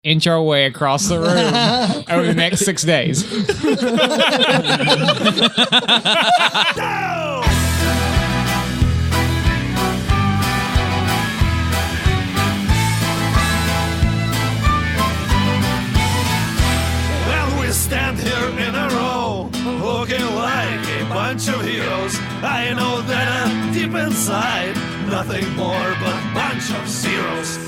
inch our way across the room over the next 6 days. Well, we stand here in a row, looking like a bunch of heroes. I know that deep inside, nothing more but a bunch of zeros.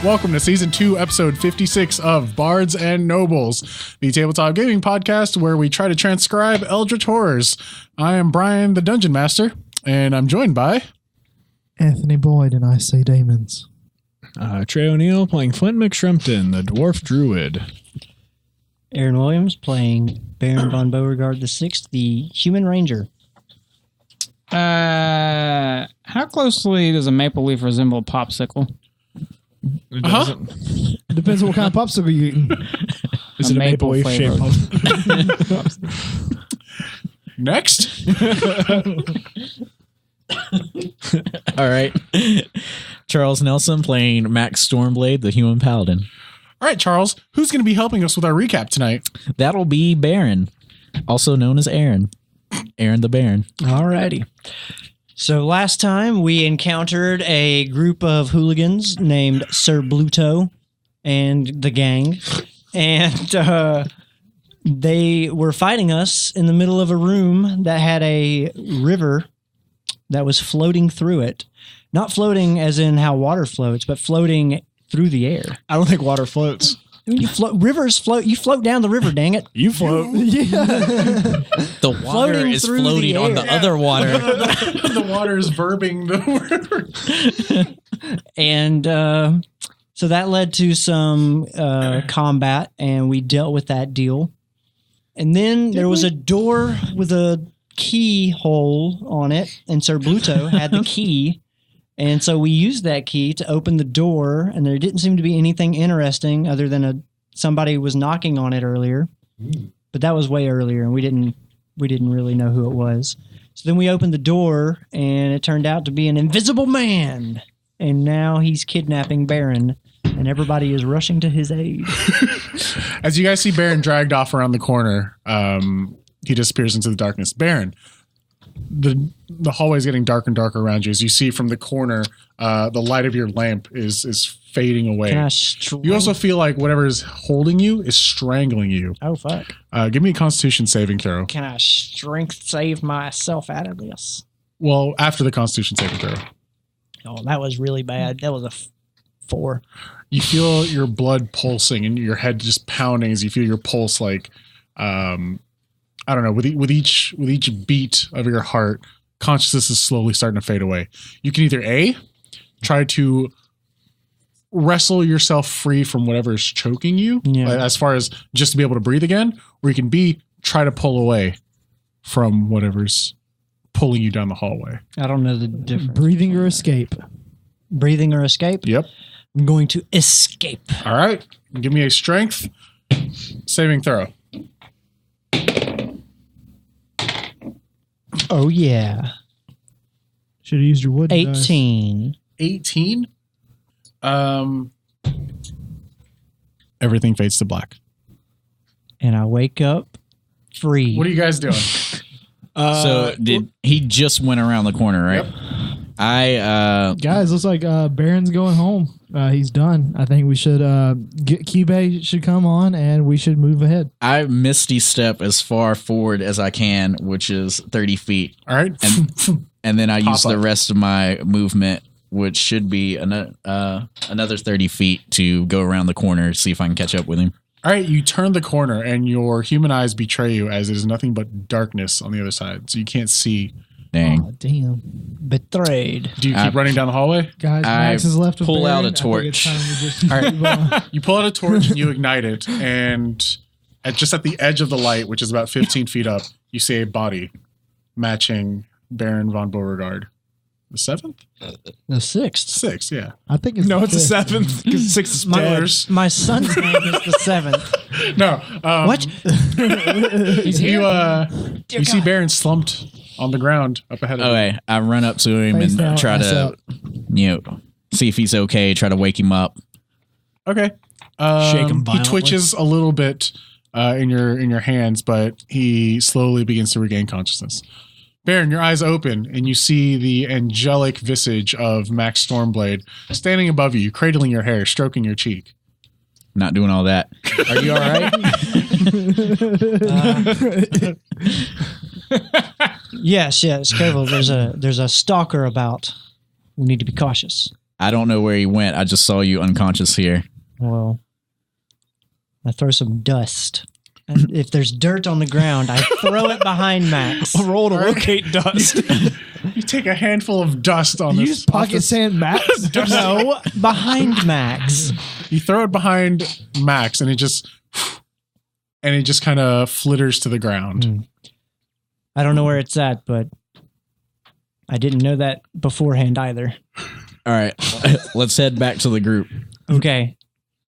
Welcome to Season 2, Episode 56 of Bards and Nobles, the tabletop gaming podcast where we try to transcribe Eldritch Horrors. I am Brian, the Dungeon Master, and I'm joined by... Anthony Boyd, and I say Demons. Trey O'Neill playing Flint McShrimpton, the Dwarf Druid. Aaron Williams playing Baron von Beauregard VI, the Human Ranger. How closely does a maple leaf resemble a popsicle? It doesn't. Depends on what kind of popsicle you're eating. Is it a maple leaf shape? Next. All right. Charles Nelson playing Max Stormblade, the Human Paladin. All right, Charles, who's going to be helping us with our recap tonight? That'll be Baron, also known as Aaron. Aaron the Baron. Alrighty. So last time we encountered a group of hooligans named Sir Bluto and the gang. And they were fighting us in the middle of a room that had a river that was floating through it. Not floating as in how water floats, but floating through the air. I don't think water floats. Rivers float. You float down the river, dang it. You float. The water Floating is through the floating on the air. other water. The water is verbing the word. And so that led to some combat, and we dealt with that deal. And then there was a door with a keyhole on it, and Sir Bluto had the key. And so we used that key to open the door, and there didn't seem to be anything interesting other than somebody was knocking on it earlier. But that was way earlier, and we didn't really know who it was. So then we opened the door, and it turned out to be an invisible man. And now he's kidnapping Baron, and everybody is rushing to his aid. As you guys see Baron dragged off around the corner, he disappears into the darkness. Baron, the hallway is getting darker and darker around you. As you see from the corner, the light of your lamp is fading away. You also feel like whatever is holding you is strangling you. Oh, fuck. Give me a Constitution saving throw. Can I strength save myself out of this? Well, after the Constitution saving throw. Oh, that was really bad. That was a 4. You feel your blood pulsing and your head just pounding as you feel your pulse like... I don't know, with each beat of your heart, consciousness is slowly starting to fade away. You can either A, try to wrestle yourself free from whatever is choking you, as far as just to be able to breathe again, or you can B, try to pull away from whatever's pulling you down the hallway. I don't know the difference. Breathing or escape? Breathing or escape? Yep. I'm going to escape. All right. Give me a strength saving throw. Oh, yeah. Should have used your wood. 18. 18? Everything fades to black. And I wake up free. What are you guys doing? So he just went around the corner, right? Yep. Guys, looks like Baron's going home. He's done. I think we should Cube should come on and we should move ahead. I misty step as far forward as I can, which is 30 feet. All right. And then I use the up. rest of my movement, which should be another 30 feet to go around the corner, see if I can catch up with him. All right, you turn the corner and your human eyes betray you as it is nothing but darkness on the other side. So you can't see. Dang. Oh, damn. Betrayed. Do you keep running down the hallway? Guys, Max is left with pull Baron. out a I think torch. it's time to just All right. move on. You pull out a torch and you ignite it. And just at the edge of the light, which is about 15 feet up, you see a body matching Baron von Beauregard. The 7th? The 6th. 6th, yeah. I think it's No, the it's the 5th. 7th. Because 6 is dead. My son's name is the 7th. No. What? You see Baron slumped on the ground up ahead of you. Okay, I run up to him Face down, and try ass to, up. see if he's okay. Try to wake him up. Okay. Shake him He violently. twitches a little bit in your hands, but he slowly begins to regain consciousness. Baron, your eyes open, and you see the angelic visage of Max Stormblade standing above you, cradling your hair, stroking your cheek. Not doing all that. Are you all right? Yes. Careful. There's a stalker about. We need to be cautious. I don't know where he went. I just saw you unconscious here. Well, I throw some dust. And if there's dirt on the ground, I throw it behind Max. Roll to locate dust. You take a handful of dust on You this. use pocket sand, Max? No, behind Max. You throw it behind Max, and it just kind of flitters to the ground. I don't know where it's at, but I didn't know that beforehand either. All right, let's head back to the group. Okay.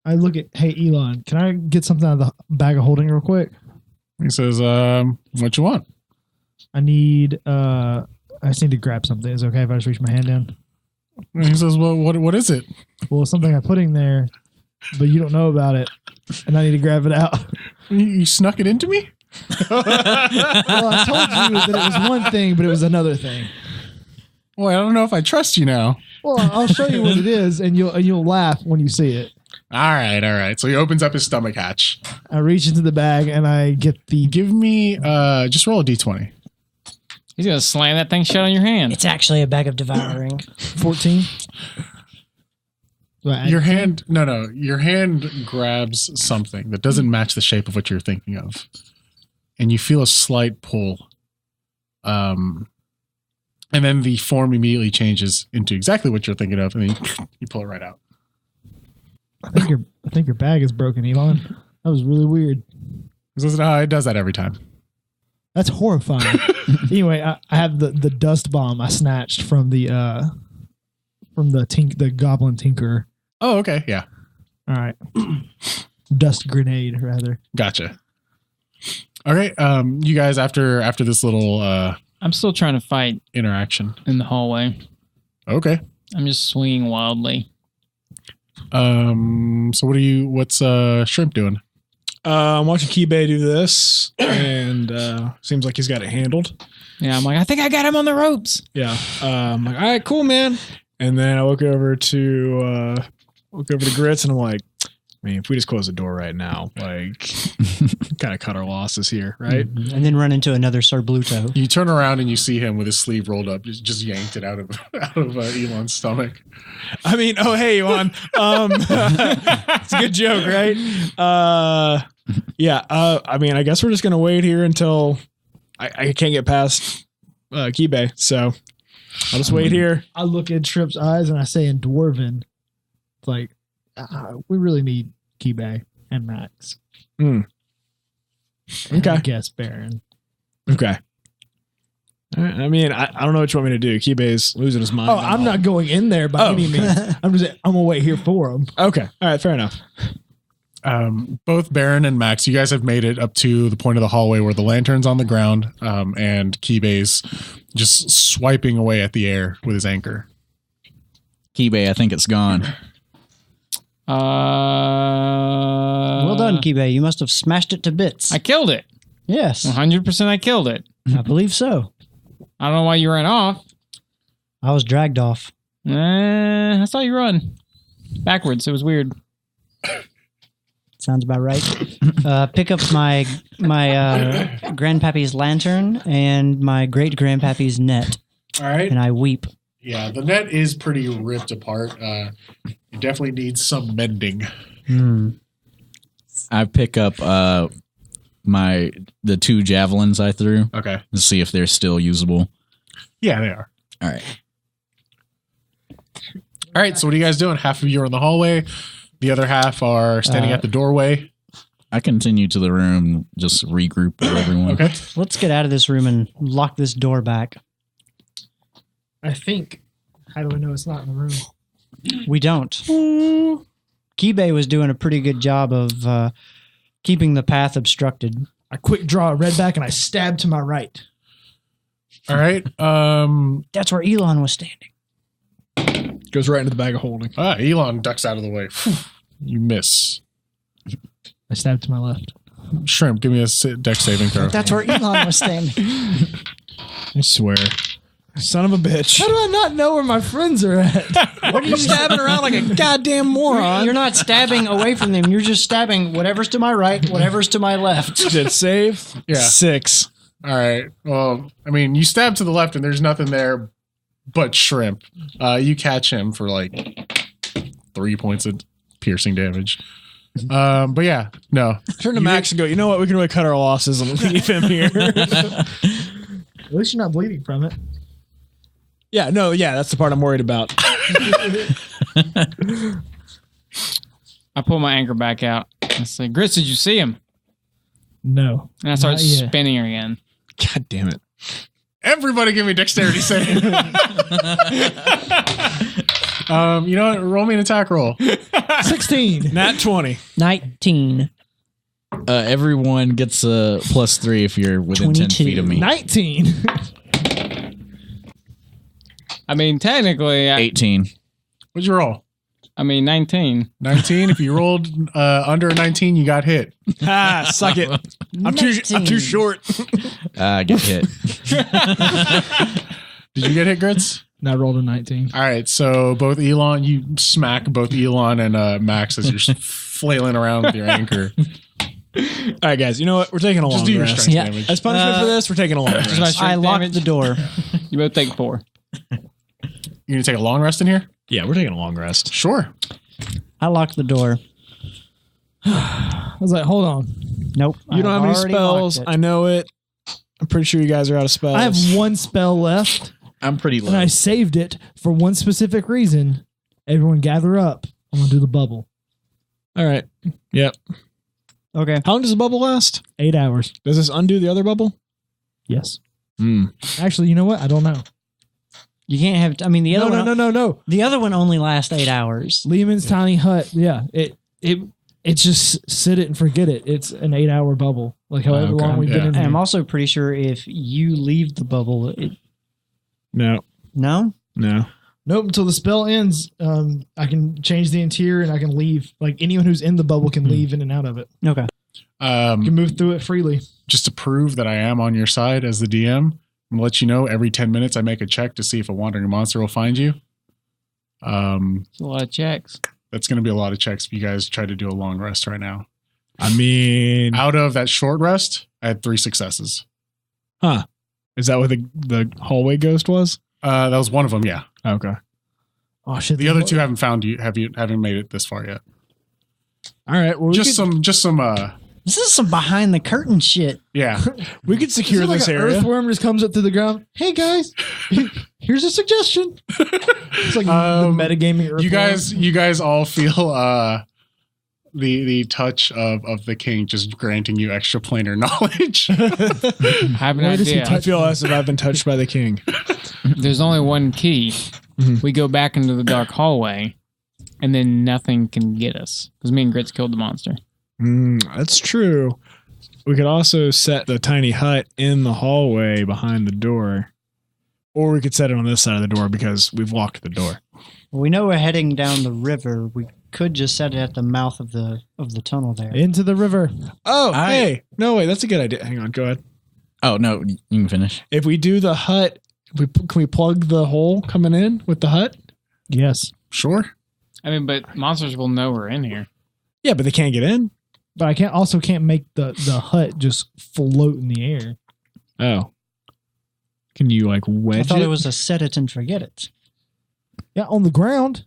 I look at, hey, Elon, can I get something out of the bag of holding real quick? He says, "What you want?" I just need to grab something. Is it okay if I just reach my hand down? And he says, "Well, what is it?" Well, it's something I put in there, but you don't know about it, and I need to grab it out. You snuck it into me? Well, I told you that it was one thing, but it was another thing. Well, I don't know if I trust you now. Well, I'll show you what it is, and you'll laugh when you see it. All right. So he opens up his stomach hatch. I reach into the bag and I get the. Give me, just roll a d20. He's gonna slam that thing shut on your hand. It's actually a bag of devouring. 14. Your hand, no. Your hand grabs something that doesn't match the shape of what you're thinking of, and you feel a slight pull. And then the form immediately changes into exactly what you're thinking of, and then you pull it right out. I think your bag is broken, Elon. That was really weird. This isn't how it does that every time. That's horrifying. Anyway, I have the dust bomb I snatched from the goblin tinker. Oh, okay, yeah, All right, dust grenade rather. gotcha. Okay, you guys after this little I'm still trying to fight interaction. in the hallway. Okay. I'm just swinging wildly. So what's Shrimp doing? I'm watching Keybay do this, and seems like he's got it handled. Yeah, I'm like, I think I got him on the ropes. Yeah. I'm like, all right, cool, man. And then I look over to Gritz, and I'm like, I mean, if we just close the door right now, like, kind of cut our losses here, right? And then run into another Sir Bluto. You turn around and you see him with his sleeve rolled up, just yanked it out of Elon's stomach. I mean, oh, hey, Elon. It's a good joke, right? Yeah. I mean, I guess we're just going to wait here until I can't get past Keybay. So I'll just wait here. I look at Shrimp's eyes and I say in Dwarven, it's like, we really need Keybay and Max. Mm. And Okay. I guess Baron. Okay. All right, I mean, I don't know what you want me to do. Keybay's losing his mind. Oh, I'm not going in there by any means. I'm gonna wait here for him. Okay. All right. Fair enough. Both Baron and Max, you guys have made it up to the point of the hallway where the lantern's on the ground, and Keybay's just swiping away at the air with his anchor. Keybay, I think it's gone. Well done, Keybay. You must have smashed it to bits. I killed it. Yes, 100% I killed it. I believe so. I don't know why you ran off. I was dragged off. I saw you run. Backwards. It was weird. Sounds about right. Pick up my grandpappy's lantern and my great grandpappy's net, All right. and I weep. Yeah, the net is pretty ripped apart. It definitely needs some mending. I pick up the 2 javelins I threw Okay. to see if they're still usable. Yeah, they are. All right. All right, so what are you guys doing? Half of you are in the hallway. The other half are standing at the doorway. I continue to the room, just regroup with everyone. Okay. Let's get out of this room and lock this door back. I think How do we know it's not in the room? We don't. Kibay was doing a pretty good job of keeping the path obstructed. I quick draw a red back and I stab to my right. All right. That's where Elon was standing. Goes right into the bag of holding. Elon ducks out of the way. You miss. I stab to my left. Shrimp, give me a dex saving throw. That's where Elon was standing. I swear. Son of a bitch. How do I not know where my friends are at? What are you stabbing around like a goddamn moron? You're not stabbing away from them. You're just stabbing whatever's to my right, whatever's to my left. Did it save? Yeah. 6. All right. Well, I mean, you stab to the left and there's nothing there but Shrimp. You catch him for like 3 points of piercing damage. But yeah, no. Turn to Max and go, you know what? We can really cut our losses and leave him here. At least you're not bleeding from it. Yeah, that's the part I'm worried about. I pull my anchor back out. I say, Gritz, did you see him? No. And I start Not yet. spinning again. God damn it. Everybody give me dexterity save. You know what? Roll me an attack roll. 16. Nat 20. 19. Everyone gets a +3 if you're within 10 22. feet of me. 19. I mean, technically, 18. What'd you roll? 19. 19. If you rolled under a 19, you got hit. Suck it. I'm too short. I get hit. Did you get hit, Gritz? I rolled a 19. All right. So both Elon, you smack both Elon and Max as you're flailing around with your anchor. All right, guys. You know what? We're taking a long Just do your rest. strength Yeah. damage. As punishment for this, we're taking a long Just my rest. strength I locked damage. the door. You both take 4. You're going to take a long rest in here? Yeah, we're taking a long rest. Sure. I locked the door. I was like, hold on. Nope. You don't have any spells. I know it. I'm pretty sure you guys are out of spells. I have one spell left, I'm pretty low. and I saved it for one specific reason. Everyone gather up. I'm going to do the bubble. All right. Yep. Okay. How long does the bubble last? 8 hours. Does this undo the other bubble? Yes. Actually, you know what? I don't know. You can't have. I mean, the other one. No. The other one only lasts 8 hours. Leomunds' tiny hut. Yeah. It's just sit it and forget it. It's an 8 hour bubble. Like however Okay. long we've been in And here. I'm also pretty sure if you leave the bubble, No. no. Nope. Until the spell ends, I can change the interior and I can leave. Like anyone who's in the bubble can leave in and out of it. Okay. You can move through it freely. Just to prove that I am on your side as the DM, I'm gonna let you know every 10 minutes I make a check to see if a wandering monster will find you. It's a lot of checks. That's going to be a lot of checks if you guys try to do a long rest right now. I mean, Out of that short rest, I had 3 successes. huh? Is that what the hallway ghost was? That was one of them, yeah. Okay. Oh shit! The other 2 haven't found you. Haven't made it this far yet. All right. Well, Just some. This is some behind the curtain shit. Yeah. we could secure like this an area. earthworm just comes up through the ground. Hey guys, here's a suggestion. It's like the metagaming earthworm. You guys all feel the touch of the king just granting you extra planar knowledge. I have an Where does he idea. I feel as if I've been touched by the king. There's only one key. We go back into the dark hallway, and then nothing can get us because me and Gritz killed the monster. That's true. We could also set the tiny hut in the hallway behind the door. Or we could set it on this side of the door because we've locked the door. We know we're heading down the river. We could just set it at the mouth of the tunnel there. Into the river. Oh, hey. No, wait. That's a good idea. Hang on. Go ahead. Oh, no. You can finish. If we do the hut, can we plug the hole coming in with the hut? Yes, Sure. I mean, but monsters will know we're in here. Yeah, but they can't get in. but I can't make the hut just float in the air. Oh. Can you like wedge I thought it? it was a set it and forget it. Yeah, on the ground.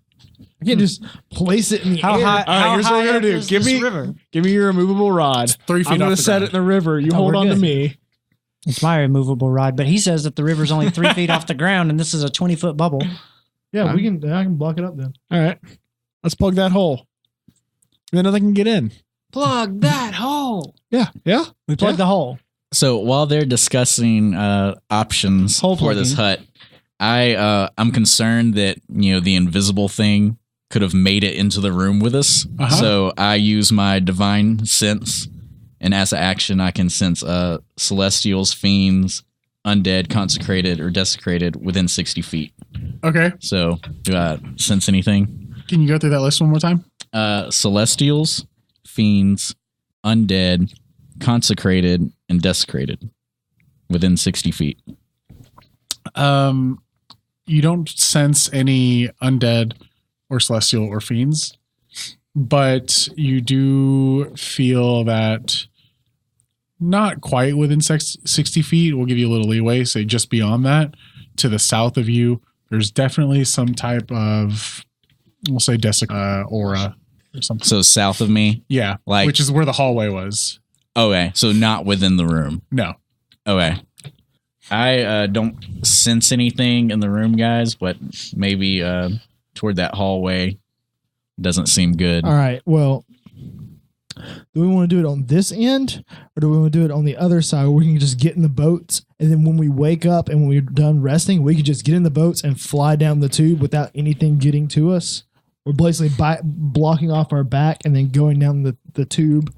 I can't just place it in the How air. high? All right, here's what we're gonna do. Give me- river. Give me your removable rod. 3 feet I'm off gonna the set ground. it in the river. You Oh, hold we're on to good. me. It's my removable rod, but he says that the river's only 3 feet off the ground, and this is a 20-foot bubble. Yeah, I can block it up then. All right. Let's plug that hole. Then nothing can get in. Plug that hole. Yeah. Yeah. We plug the hole. So while they're discussing options Hole for this plugging. hut, I'm concerned that the invisible thing could have made it into the room with us. So I use my divine sense, and as an action, I can sense celestials, fiends, undead, consecrated, or desecrated within 60 feet. Okay. So do I sense anything? Can you go through that list one more time? Celestials, fiends, undead, consecrated, and desecrated within 60 feet. You don't sense any undead or celestial or fiends, but you do feel that not quite within 60 feet. We'll give you a little leeway. Say just beyond that, to the south of you, there's definitely some type of, we'll say, aura or something. So south of me? Yeah, Like- which is where the hallway was. Okay, so not within the room. No. Okay. I don't sense anything in the room, guys, but maybe toward that hallway doesn't seem good. All right. Well, do we want to do it on this end, or do we want to do it on the other side where we can just get in the boats, and then when we wake up and when we're done resting, we can just get in the boats and fly down the tube without anything getting to us? We're basically blocking off our back and then going down the tube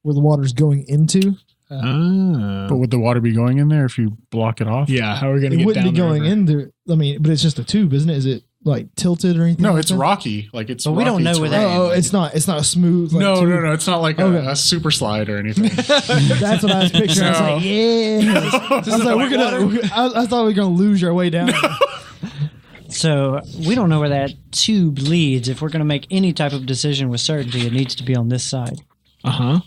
where the water's going into. But would the water be going in there if you block it off? Yeah, how are we going to It get wouldn't down be going the river? into. I mean, but it's just a tube, isn't it? Is it like tilted or anything? No, like it's that? rocky. Like it's. But we don't rocky know where terrain. that- Oh, it's not. It's not a smooth. Like, No, tube. no. It's not like Okay. a super slide or anything. That's what I was picturing. I was like, yeah. I was like, we're gonna. I thought we were gonna lose our way down. So we don't know where that tube leads. If we're going to make any type of decision with certainty, it needs to be on this side. Uh-huh.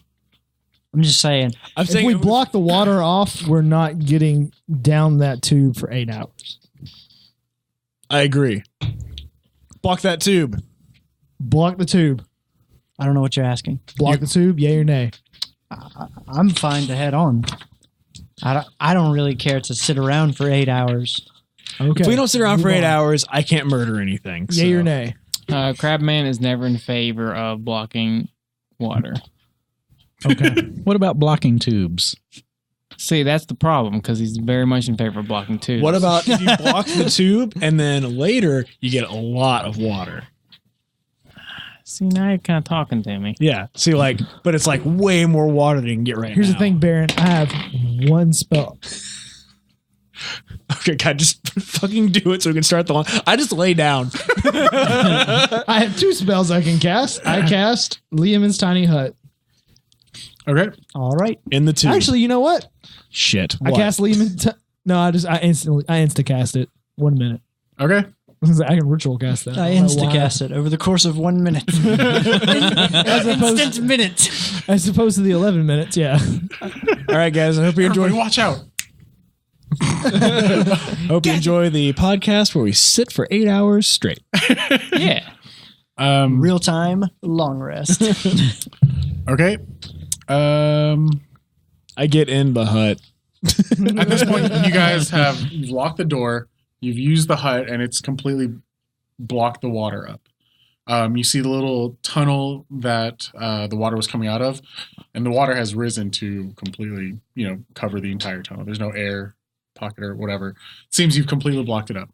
I'm just saying. I'm If saying we block the water off, we're not getting down that tube for 8 hours. I agree. Block that tube. Block the tube. I don't know what you're asking. Block the tube. Yay or nay? I'm fine to head on. I don't really care to sit around for 8 hours. Okay. If we don't sit around for Move 8 on. hours, I can't murder anything. Yay so. or nay? Crabman is never in favor of blocking water. Okay. What about blocking tubes? See, that's the problem because he's very much in favor of blocking tubes. What about if you block the tube and then later you get a lot of water? See, now you're kind of talking to me. Yeah. See, like, but it's like way more water than you can get right Here's now. the thing, Baron. I have one spell. Okay, God, just fucking do it so we can start the line. I just lay down. I have 2 spells I can cast. I cast Leomunds' Tiny Hut. Okay. All right. In the tube. Actually, you know what? Shit. I cast Leomunds. No, I insta cast it. 1 minute. Okay. I can ritual cast that. I don't know why. insta-cast it over the course of 1 minute. Instant minute. As opposed to the 11 minutes, yeah. All right, guys. I hope you Everybody enjoy. watch out. Hope you enjoy the podcast where we sit for 8 hours straight. Yeah. Real time, long rest. Okay. I get in the hut. At this point, you guys you've locked the door, you've used the hut, and it's completely blocked the water up. You see the little tunnel that the water was coming out of, and the water has risen to completely, cover the entire tunnel. There's no air pocket or whatever. It seems you've completely blocked it up.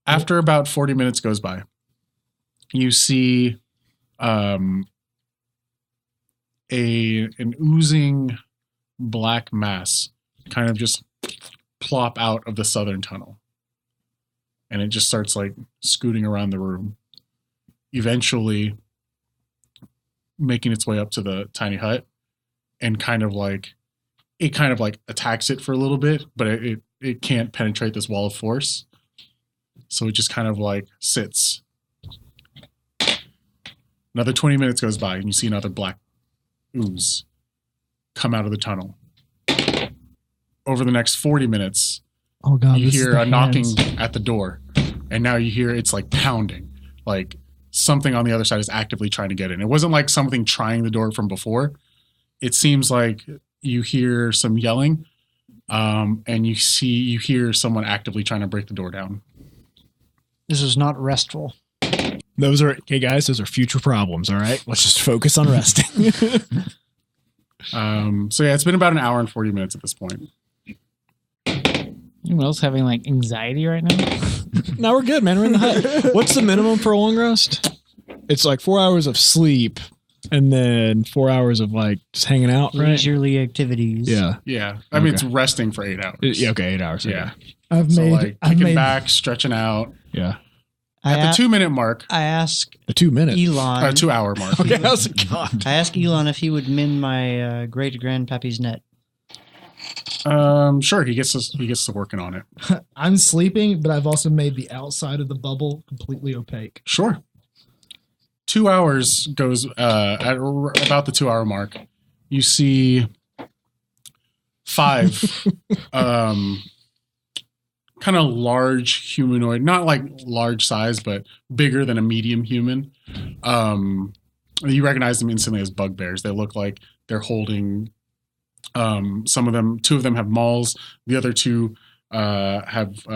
After about 40 minutes goes by, you see an oozing black mass kind of just plop out of the southern tunnel. And it just starts like scooting around the room, eventually making its way up to the tiny hut and kind of like attacks it for a little bit, but it can't penetrate this wall of force. So it just kind of like sits. Another 20 minutes goes by and you see another black ooze come out of the tunnel. Over the next 40 minutes, Oh god, you this is hear the a knocking hands. at the door, and now you hear it's like pounding, like something on the other side is actively trying to get in. It wasn't like something trying the door from before. It seems like you hear some yelling, and you hear someone actively trying to break the door down. This is not restful. Those are future problems. All right, let's just focus on resting. So yeah, it's been about an hour and 40 minutes at this point. Anyone else having like anxiety right now? No, we're good, man. We're in the hut. What's the minimum for a long rest? It's like 4 hours of sleep and then 4 hours of like just hanging out, right? Leisurely activities. Yeah. Yeah. I mean, it's resting for 8 hours. Yeah, okay, 8 hours. Yeah. I've So made. like I've kicking made. back, stretching out. Yeah. At the 2 minute mark, I asked A 2 minute. Elon. 2 hour mark. Okay, how's it gone? I asked Elon if he would mend my great grandpappy's net. Sure, he gets to working on it. I'm sleeping, but I've also made the outside of the bubble completely opaque. Sure. 2 hours goes at about the 2 hour mark. You see 5 kind of large humanoid, not like large size, but bigger than a medium human. You recognize them instantly as bugbears. They look like they're holding some of them. 2 of them have mauls. The other 2 have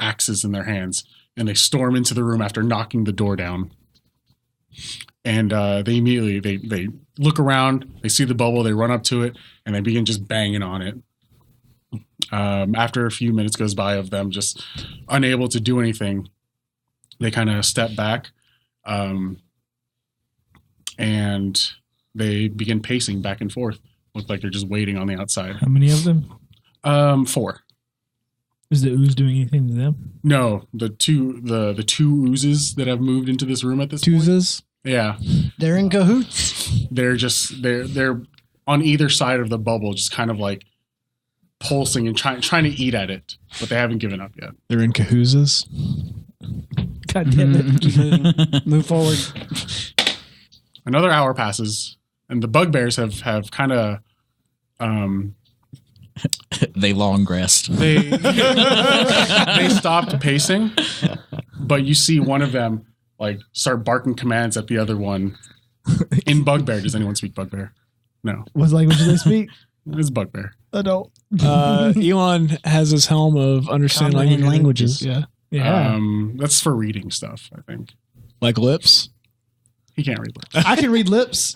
axes in their hands, and they storm into the room after knocking the door down. And they immediately they look around, they see the bubble, they run up to it, and they begin just banging on it. After a few minutes goes by of them just unable to do anything, they kind of step back, and they begin pacing back and forth. Look like they're just waiting on the outside. How many of them? 4. Is the ooze doing anything to them? No, the two oozes that have moved into this room at this point. Toozes? Yeah, They're in cahoots. they're on either side of the bubble, just kind of like pulsing and trying to eat at it, but they haven't given up yet. They're in cahoozes? God damn it! Move forward. Another hour passes, and the bugbears have kind of They long rest. they stopped pacing, but you see one of them like start barking commands at the other one in bugbear. Does anyone speak bugbear? No, What language do they speak? it's bugbear. I don't. Elon has his helm of understand Comprehend languages. languages. Yeah. Yeah, That's for reading stuff, I think. Like lips? He can't read lips. I can read lips.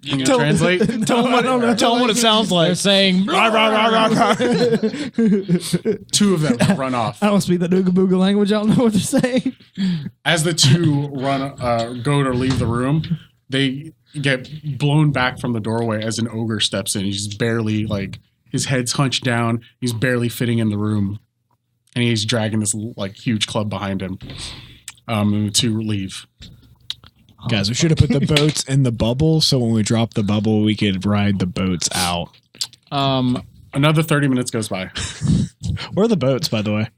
Can you translate? Tell him what it sounds They're like. saying, Two of them run off. I don't speak the Nooga Booga language. I don't know what they're saying. As the 2 go to leave the room, they get blown back from the doorway as an ogre steps in. He's barely like his head's hunched down. He's barely fitting in the room, and he's dragging this like huge club behind him. And the 2 leave. Guys, we should have put the boats in the bubble so when we drop the bubble, we could ride the boats out. Another 30 minutes goes by. Where are the boats, by the way?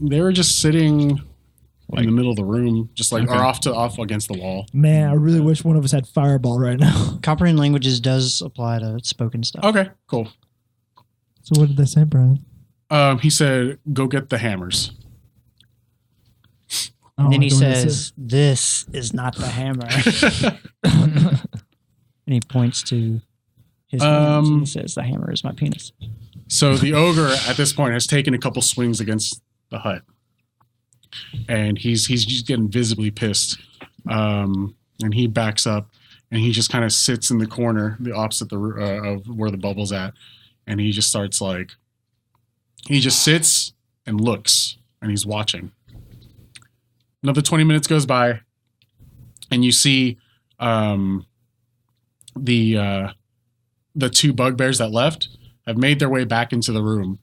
They were just sitting in the middle of the room, just like or off against the wall. Man, I really wish one of us had Fireball right now. Comprehend languages does apply to spoken stuff. Okay, cool. So what did they say, Brian? He said, "Go get the hammers." And then I he don't know what it says, "This is not the hammer." And he points to his hands and he says, "The hammer is my penis." So the ogre at this point has taken a couple swings against the hut, and he's just getting visibly pissed. And he backs up, and he just kind of sits in the corner, the opposite of where the bubble's at, and he just starts like he just sits and looks, and he's watching. Another 20 minutes goes by, and you see the 2 bugbears that left have made their way back into the room,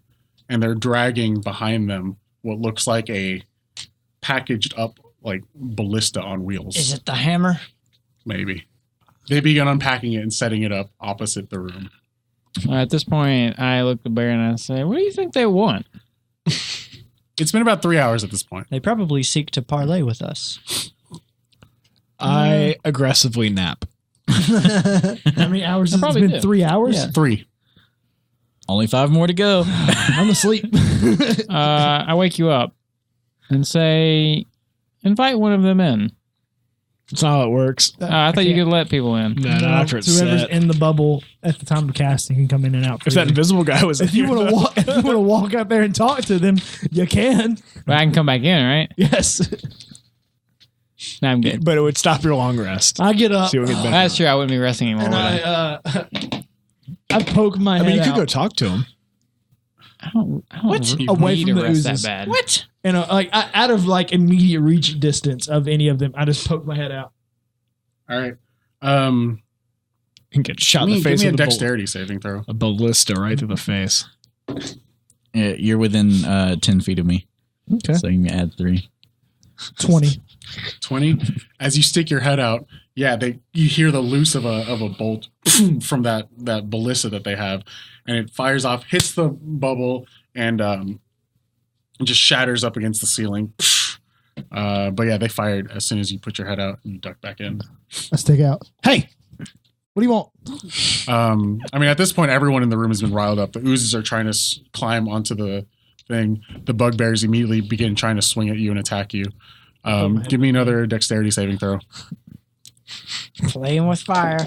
and they're dragging behind them what looks like a packaged up like ballista on wheels. Is it the hammer? Maybe. They began unpacking it and setting it up opposite the room. at this point, I look at the bear and I say, what do you think they want? It's been about 3 hours at this point. They probably seek to parlay with us. I aggressively nap. How many hours has it probably been? do. 3 hours? Yeah. 3. Only 5 more to go. I'm asleep. I wake you up and say, invite one of them in. That's not how it works. I thought you could let people in. No, not after it's whoever's set. in the bubble at the time of casting can come in and out. If that invisible guy was if you want to walk out there and talk to them, you can. But I can come back in, right? Yes. No, I'm good. but it would stop your long rest. I get up So you'll get better. That's true. I wouldn't be resting anymore. and would I? I poke my I head mean, you could out go talk to him. I don't away need from to the rest that oozes. bad. What? and out of like immediate reach distance of any of them. I just poke my head out. All right. And get shot in the face give me with a a dexterity saving throw. a ballista right through the face. Yeah, you're within 10 feet of me. Okay. So you can add 3. 20. 20. As you stick your head out, you hear the loose of a bolt from that ballista that they have, and it fires off, hits the bubble, and just shatters up against the ceiling. But yeah, they fired as soon as you put your head out and you duck back in. I stick out. Hey, what do you want? I mean, at this point, everyone in the room has been riled up. The oozes are trying to climb onto the thing. The bugbears immediately begin trying to swing at you and attack you. Give me another dexterity saving throw. Playing with fire.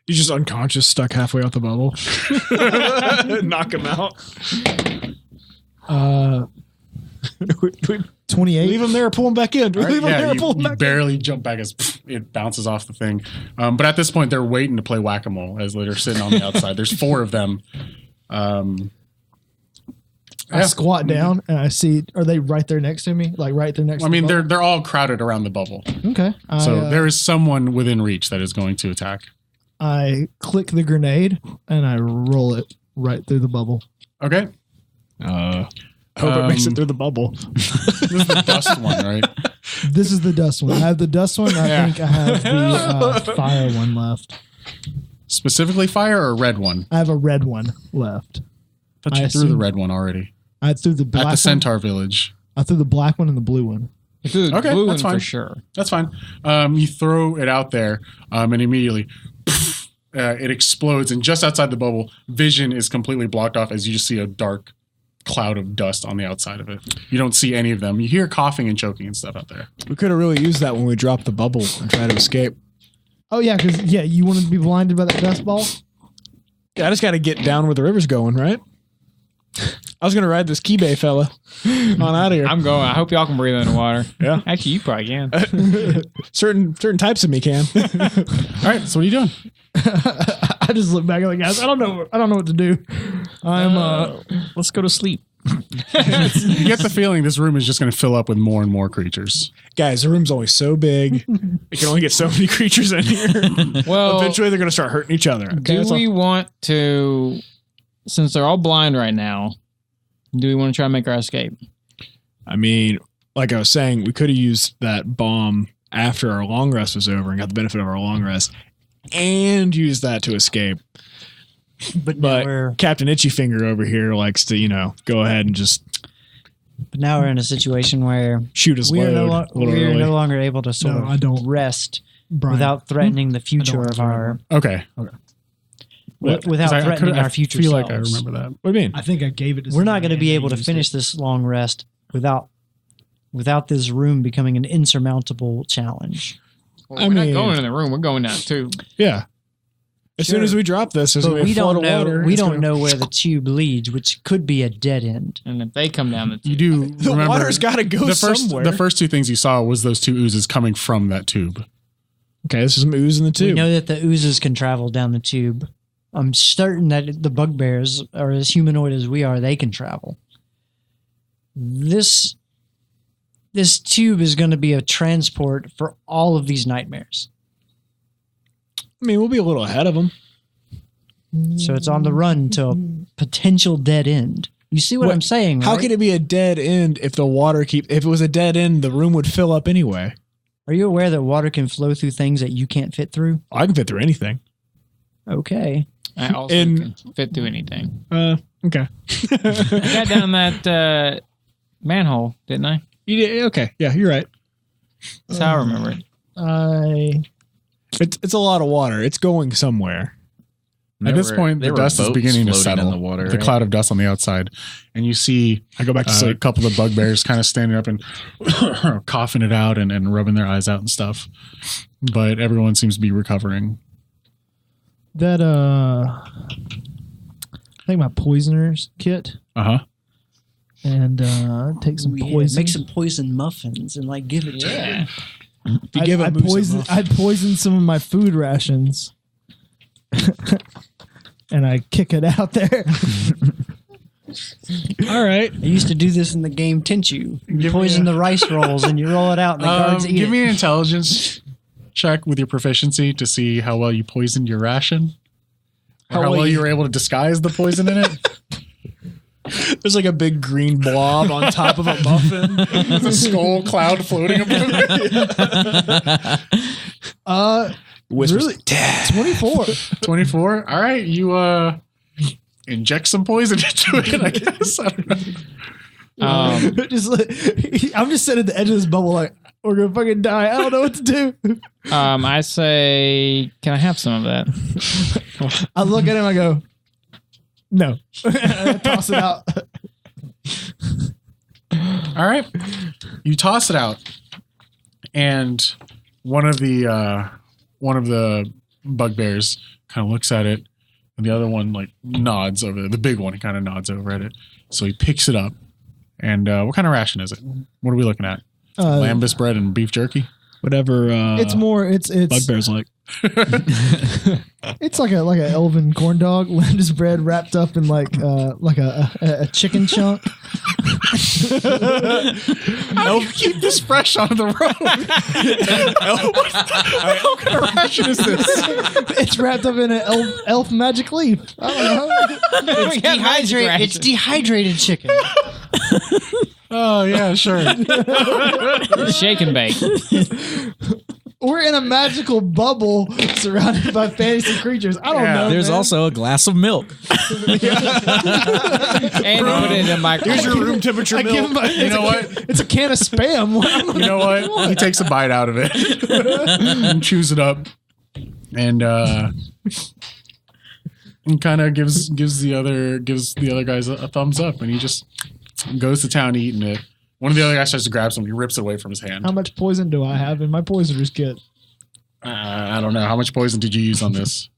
He's just unconscious, stuck halfway out the bubble. Knock him out. 28. Leave him there, pull him back in. All right, Leave him there, pull him you back barely jump back as it bounces off the thing. But at this point, they're waiting to play whack-a-mole as they're sitting on the outside. There's 4 of them. I squat down and I see. Are they right there next to me? Like right there next. I to mean, the they're all crowded around the bubble. okay. So there is someone within reach that is going to attack. I click the grenade and I roll it right through the bubble. Okay. I hope it makes it through the bubble. This is the dust one, right? This is the dust one. I have the dust one. I think I have the fire one left. Specifically fire or red one? I have a red one left. But you threw the red one already. I threw the black At the one. Centaur Village. I threw the black one and the blue one. The Okay, blue that's one fine. for sure. That's fine. You throw it out there, and immediately it explodes. And just outside the bubble, vision is completely blocked off as you just see a dark cloud of dust on the outside of it. You don't see any of them. You hear coughing and choking and stuff out there. We could have really used that when we dropped the bubble and tried to escape. Oh yeah, because you wanted to be blinded by that dust ball. Yeah, I just got to get down where the river's going, right? I was going to ride this Key fella on out of here. I'm going. I hope y'all can breathe underwater. Yeah. Actually, you probably can. certain types of me can. All right, so what are you doing? I just look back at the guys. I don't know what to do. Let's go to sleep. You get the feeling this room is just going to fill up with more and more creatures. Guys, the room's only so big. We can only get so many creatures in here. Well, Eventually, they're going to start hurting each other. Okay, do we want to, since they're all blind right now, do we want to try and make our escape? I mean, like I was saying, we could have used that bomb after our long rest was over and got the benefit of our long rest and used that to escape. But But Captain Itchy Finger over here likes to, go ahead and just now we're in a situation where shoot his we are load. no longer able to sort No, of I don't. rest Brian. without threatening the future want of to our Okay. without threatening our future I feel selves. like I remember that. What do you mean? I think I gave it to We're not going to be somebody able to and they finish used it. this long rest without this room becoming an insurmountable challenge. Well, we're not going in the room. We're going down too. Yeah. As soon as we drop this, there's But going to be we a flood don't of know. water. We It's don't gonna- know where the tube leads, which could be a dead end. And if they come down the You do The remember water's got to go somewhere. the first 2 things you saw was those 2 oozes coming from that tube. Okay, this is some ooze in the We tube. know that the oozes can travel down the tube. I'm certain that the bugbears are as humanoid as we are. They can travel. This tube is going to be a transport for all of these nightmares. I mean, we'll be a little ahead of them. So it's on the run to a potential dead end. You see what I'm saying? How right? could it be a dead end if the water if it was a dead end, the room would fill up anyway. Are you aware that water can flow through things that you can't fit through? I can fit through anything. Okay. I also In- can fit through anything. Okay. I got down that manhole, didn't I? Okay. Yeah, you're right. That's how I remember it. It's a lot of water. It's going somewhere. At this point, the dust is beginning to settle. in the water. The cloud of dust on the outside, and you see I go back to a sleep. couple of bugbears kind of standing up and coughing it out and rubbing their eyes out and stuff. But everyone seems to be recovering. That I think my poisoner's kit Uh-huh. and take some poison. Make some poison muffins and give it to them. If you give I a moose a poisoned. muffin. I poisoned some of my food rations. and I kick it out there. All right. I used to do this in the game Tenchu. You poison the rice rolls and you roll it out and the guards eat give it. me an intelligence check with your proficiency to see how well you poisoned your ration. Or how well you were able to disguise the poison in it. There's like a big green blob on top of a muffin. There's a skull cloud floating above it. Whispers, Really? 24. 24. All right, you inject some poison into it, I guess. I don't know. I'm just sitting at the edge of this bubble like, we're going to fucking die. I don't know what to do. I say, can I have some of that? I look at him, I go, no. I toss it out. All right. You toss it out, and one of the bugbears kind of looks at it, and the other one like nods over. The big one kind of nods over at it. So he picks it up. And what kind of ration is it? What are we looking at? Lambus bread and beef jerky. Whatever. It's bugbears like. It's like an elven corn dog, lambus bread wrapped up in like a chicken chunk. How do you keep this fresh on the road? What kind of ration is this? It's wrapped up in an elf magic leaf. I don't know. It's dehydrated chicken. Oh yeah, sure. Shake and bake. We're in a magical bubble surrounded by fantasy creatures. I don't know. There's man. also a glass of milk. And put it in a microwave. Here's your room temperature I give milk. him You know what? It's a can of Spam. You know what? He takes a bite out of it and chews it up, and kind of gives the other guys a thumbs up, and he just goes to town eating it. One of the other guys tries to grab something. He rips it away from his hand. How much poison do I have in my poisoner's kit? I don't know. How much poison did you use on this?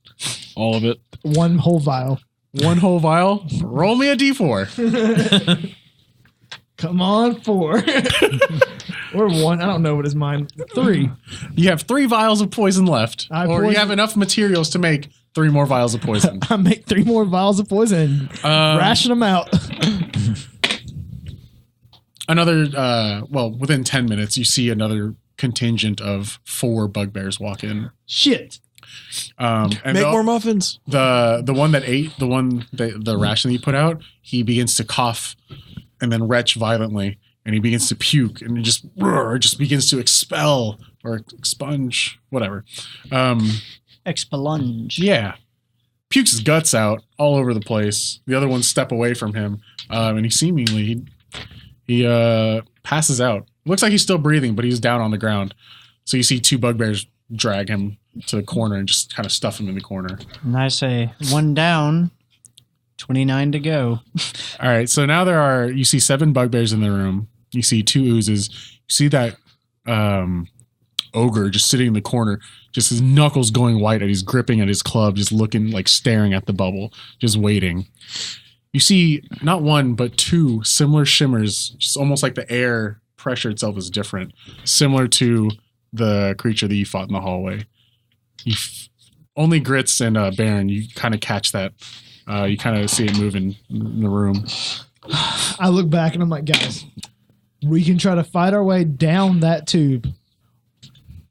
All of it. One whole vial. One whole vial? Roll me a d4. Come on, 4. Or 1. I don't know what is mine. 3. You have 3 vials of poison left. I or you poison- have enough materials to make 3 more vials of poison. I make 3 more vials of poison and ration them out. Another, within 10 minutes, you see another contingent of 4 bugbears walk in. Shit. And Make more muffins. The one that ate the ration that you put out, he begins to cough and then retch violently, and he begins to puke and just begins to expel or expunge, whatever. Expelunge. Yeah, pukes his guts out all over the place. The other ones step away from him, and he seemingly he passes out. Looks like he's still breathing, but he's down on the ground. So you see 2 bugbears drag him to the corner and just kind of stuff him in the corner. And I say, 1 down, 29 to go. All right, so now you see 7 bugbears in the room. You see 2 oozes. You see that ogre just sitting in the corner, just his knuckles going white, and he's gripping at his club, just looking like staring at the bubble, just waiting. You see not 1, but 2 similar shimmers, just almost like the air pressure itself is different, similar to the creature that you fought in the hallway. Only Gritz and Baron, you kind of catch that. You kind of see it moving in the room. I look back and I'm like, guys, we can try to fight our way down that tube,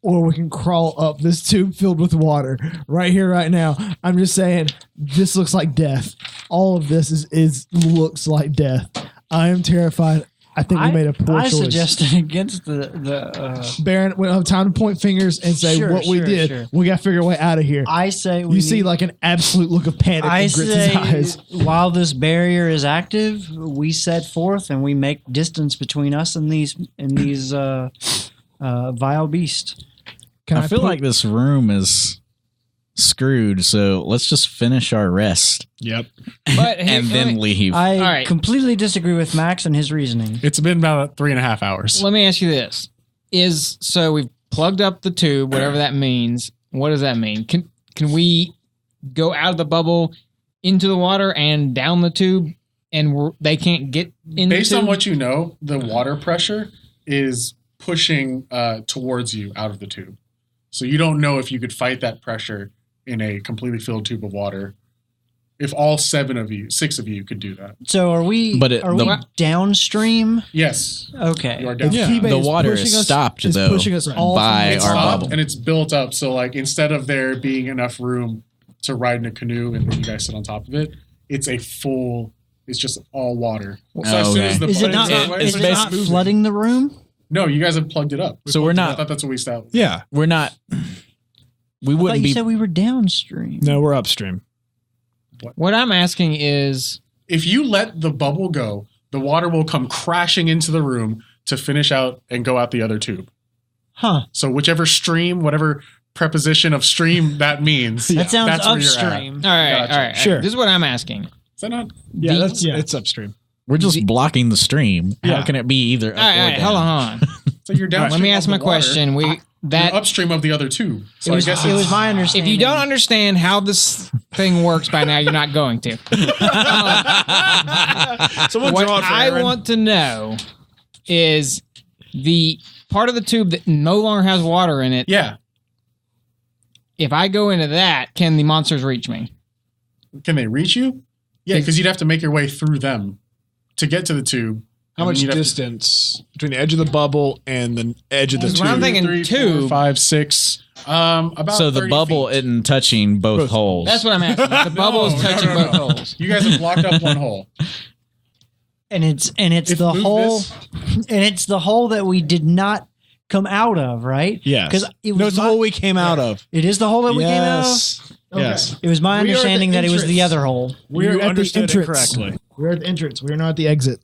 or we can crawl up this tube filled with water right here, right now. I'm just saying, this looks like death. All of this is looks like death. I am terrified. I think we made a poor choice. I suggested against the Baron, we don't have time to point fingers and say what we did. Sure. We got to figure a way out of here. I say you see like an absolute look of panic I in Gritz's say eyes. while this barrier is active, we set forth and we make distance between us and these vile beasts. I feel like this room is screwed, so let's just finish our rest. Yep. But and then leave. I right. completely disagree with Max and his reasoning. It's been about 3.5 hours. Let me ask you this: so we've plugged up the tube, whatever that means. What does that mean? Can we go out of the bubble into the water and down the tube, and they can't get in? Based the tube? on what you know, the water pressure is pushing towards you out of the tube. So you don't know if you could fight that pressure in a completely filled tube of water. If all 6 of you could do that. So are we? But Are we downstream? Yes. Okay. You are down. Key base The water pushing is us- stopped, is though, pushing us all by It's our up bubble. and it's built up. So like instead of there being enough room to ride in a canoe and then you guys sit on top of it, it's just all water. So as soon as the Is it not? button Is it it's not moving. flooding the room? No, you guys have plugged it up. So we're I not. thought that's what we established. Yeah. We're not. We I thought wouldn't you be. said we were downstream. No, we're upstream. What I'm asking is, If you let the bubble go, the water will come crashing into the room to finish out and go out the other tube. Huh. So whichever stream, whatever preposition of stream that means. That sounds that's where you're at. upstream. all right, Gotcha. all right. Sure. This is what I'm asking. Is that not? Yeah, The- it's upstream. We're just blocking the stream. How Yeah. can it be either up All right, or all right. down? Hold on. So you're downstream. Let me ask of my the water. question. You're upstream of the other tube. So It was, I guess it it's, was my understanding. If you don't understand how this thing works by now, you're not going to. Someone What draw it for I Aaron. want to know is the part of the tube that no longer has water in it. yeah. If I go into that, can the monsters reach me? Can they reach you? Yeah, because you'd have to make your way through them to get to the tube. How And much you'd have to- distance between the edge of the bubble and the edge of the Because tube? when I'm thinking 3, 4, tube. 5, 6. About So the 30 bubble feet. isn't touching both holes. That's what I'm asking. The bubble is No, touching no, no, both no. holes. You guys have blocked up one hole. and it's If the move hole, this- and it's the hole that we did not come out of, right? Yes. Because it was No, it's the my- hole we came out of. It is the hole that we came out of. Yes. Yes. It was my We are at the understanding that it was the entrance. other hole. We're You at the understood it entrance. correctly. We're at the entrance. We're not at the exit.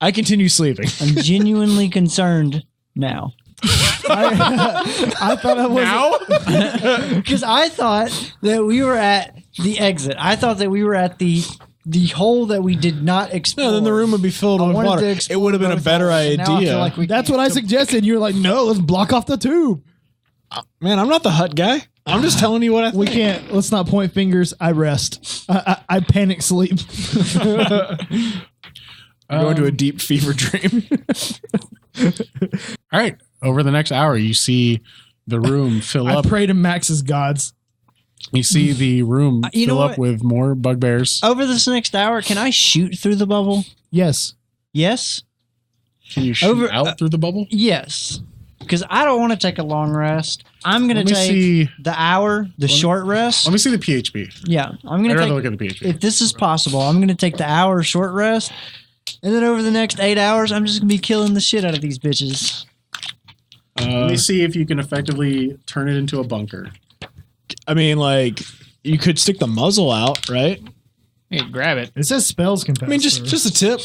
I continue sleeping. I'm genuinely concerned now. I thought I was Because I thought that we were at the exit. I thought that we were at the hole that we did not explore. No, then the room would be filled I with wanted water. to It explore would have been a both better holes, and now I feel idea. like we That's can't what I go- suggested. You're like, no, let's block off the tube. Man, I'm not the hut guy. I'm just telling you what I think. We can't. Let's not point fingers. I rest. I panic sleep. I go into a deep fever dream. All right. Over the next hour, you see the room fill I up. pray to Max's gods. You see the room You know fill up what? with more bugbears. Over this next hour, can I shoot through the bubble? Yes. Yes? Can you shoot over- out through the bubble? Yes. Because I don't want to take a long rest. I'm going Let to me take see. the hour, the short rest. Let me see the PHP. Yeah. I'm going I'd to rather take, look at the PHP. if this is possible, I'm going to take the hour short rest. And then over the next 8 hours, I'm just going to be killing the shit out of these bitches. Let me see if you can effectively turn it into a bunker. I mean, like, you could stick the muzzle out, right? Hey, grab it. It says spells can pass. I mean, just a tip.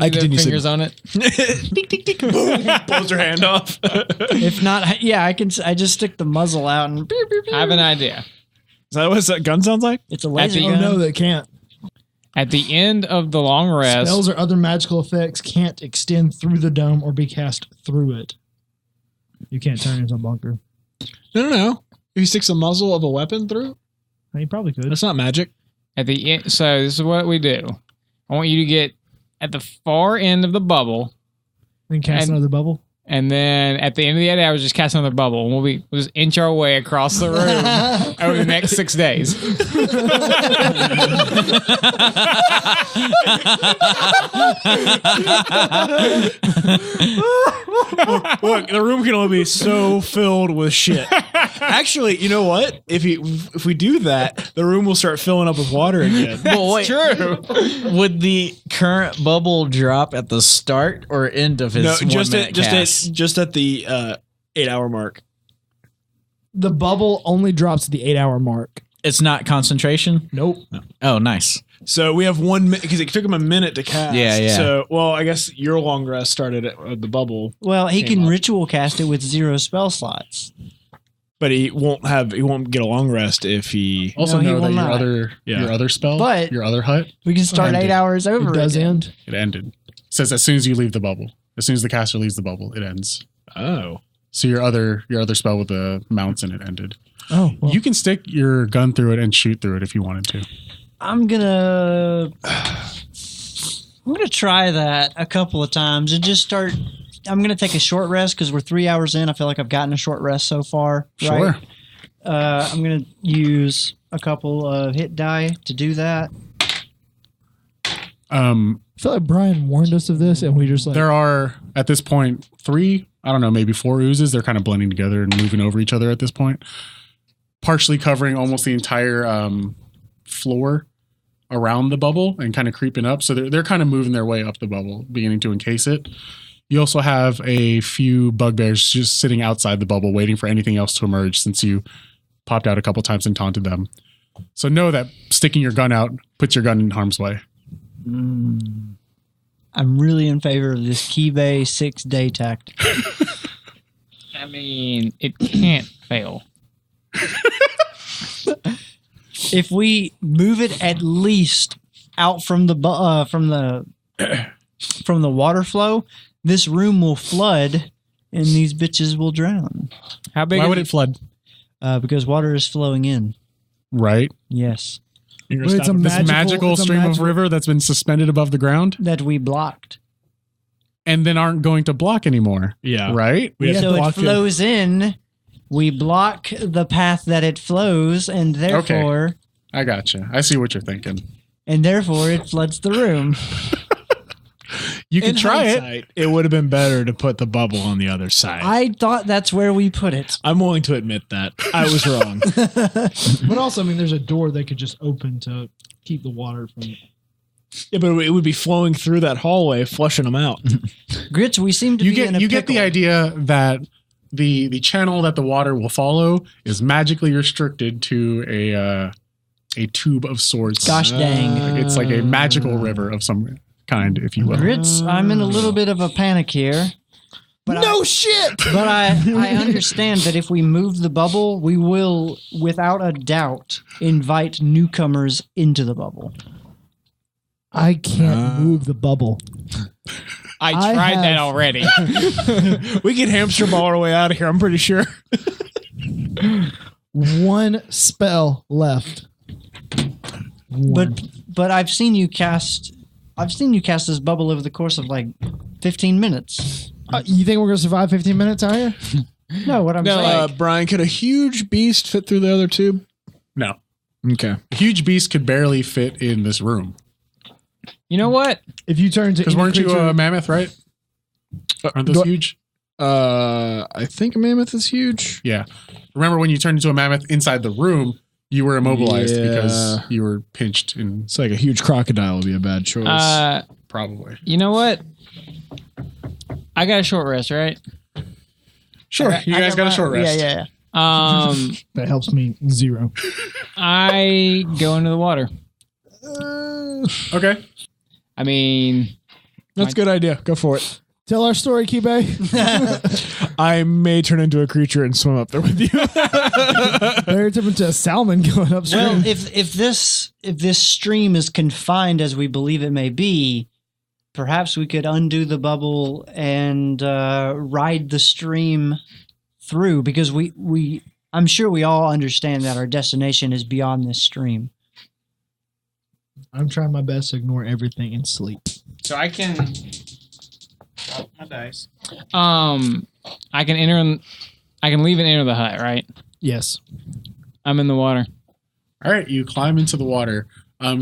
I Leave the continue fingers sleeping. on it. Tick, tick, tick. Boom. Blows her hand off. If not, yeah, I just stick the muzzle out and pew, pew, pew. I have an idea. Is that what that gun sounds like? It's a laser the- Oh gun. no, that can't. At the end of the long rest, Spells or other magical effects can't extend through the dome or be cast through it. You can't turn it into a bunker. No. If he sticks a muzzle of a weapon through, You probably could. that's not magic. at the end, so this is what we do. I want you to get at the far end of the bubble, Then cast and- another bubble. and then at the end of the 8 hours, just cast another bubble, and we'll just inch our way across the room over the next 6 days. Look, the room can only be so filled with shit. Actually, you know what? If we do that, the room will start filling up with water again. Well, wait, true. Would the current bubble drop at the start or end of his No, 1 minute cast? just at the 8 hour mark. The bubble only drops at the 8 hour mark. It's not concentration? Nope. Oh, nice. So we have 1 minute because it took him a minute to cast. Yeah. So, well, I guess your long rest started at the bubble, Well, he Came can up. ritual cast it with 0 spell slots. but he won't get a long rest if he. Also No, he know will that not. your other spell, But- your other hut, We can start Ended. 8 hours over. It does again. end. it ended. It says as soon as you leave the bubble, as soon as the caster leaves the bubble, it ends. Oh, So your other spell with the mounts in it ended. Oh, well. You can stick your gun through it and shoot through it if you wanted to. I'm gonna try that a couple of times and just start. I'm gonna take a short rest because we're 3 hours in. I feel like I've gotten a short rest so far. Sure. Right? I'm going to use a couple of hit die to do that. I feel like Brian warned us of this, and we just like There are, at this point, 3, I don't know, maybe 4 oozes. They're kind of blending together and moving over each other at this point. Partially covering almost the entire floor around the bubble and kind of creeping up. So they're kind of moving their way up the bubble, beginning to encase it. You also have a few bugbears just sitting outside the bubble waiting for anything else to emerge since you popped out a couple times and taunted them. So know that sticking your gun out puts your gun in harm's way. I'm really in favor of this Key-Bay 6-day tactic. I mean, it can't fail. If we move it at least out from the water flow, this room will flood and these bitches will drown. How big? Why is would it flood? Because water is flowing in. Right? Yes. You're But it's a this magical it's a stream magical- of river that's been suspended above the ground That we blocked. and then aren't going to block anymore. Yeah. Right? We have So it blocked it. flows in. We block the path that it flows, and therefore, I gotcha. I see what you're thinking. it floods the room. You can In try it. hindsight, it would have been better to put the bubble on the other side. I thought that's where we put it. I'm willing to admit that. I was wrong. But also, I mean, there's a door they could just open to keep the water from. Yeah, but it would be flowing through that hallway, flushing them out. Grits, we seem to You be in a get the pickle. idea that the channel that the water will follow is magically restricted to a tube of sorts. Gosh dang. It's like a magical river of some kind, if you will. Grits, I'm in a little bit of a panic here. But shit! But I understand that if we move the bubble, we will, without a doubt, invite newcomers into the bubble. I can't move the bubble. I I tried that have- already. We can hamster ball our way out of here, I'm pretty sure. One spell left. One. But I've seen you cast this bubble over the course of like 15 minutes. You think we're gonna survive 15 minutes, are you? No, what I'm No, saying. Brian, could a huge beast fit through the other tube? No. Okay. A huge beast could barely fit in this room. You know what? If you turn to Because any weren't you creature- a mammoth, right? Aren't those huge? I think a mammoth is huge. Yeah. Remember when you turned into a mammoth inside the room, you were immobilized Yeah. because you were pinched and It's like a huge crocodile would be a bad choice. probably. You know what? I got a short rest, right? Sure. You guys got a short rest. Yeah. that helps me 0. I go into the water. Okay. I mean, That's a good idea. Go for it. Tell our story, Kibe. I may turn into a creature and swim up there with you. Better tip into a salmon going upstream. Well, if this stream is confined as we believe it may be, perhaps we could undo the bubble and ride the stream through, because I'm sure we all understand that our destination is beyond this stream. I'm trying my best to ignore everything and sleep. so I can drop my dice. I can enter. I can leave and enter the hut, right? Yes. I'm in the water. All right. You climb into the water.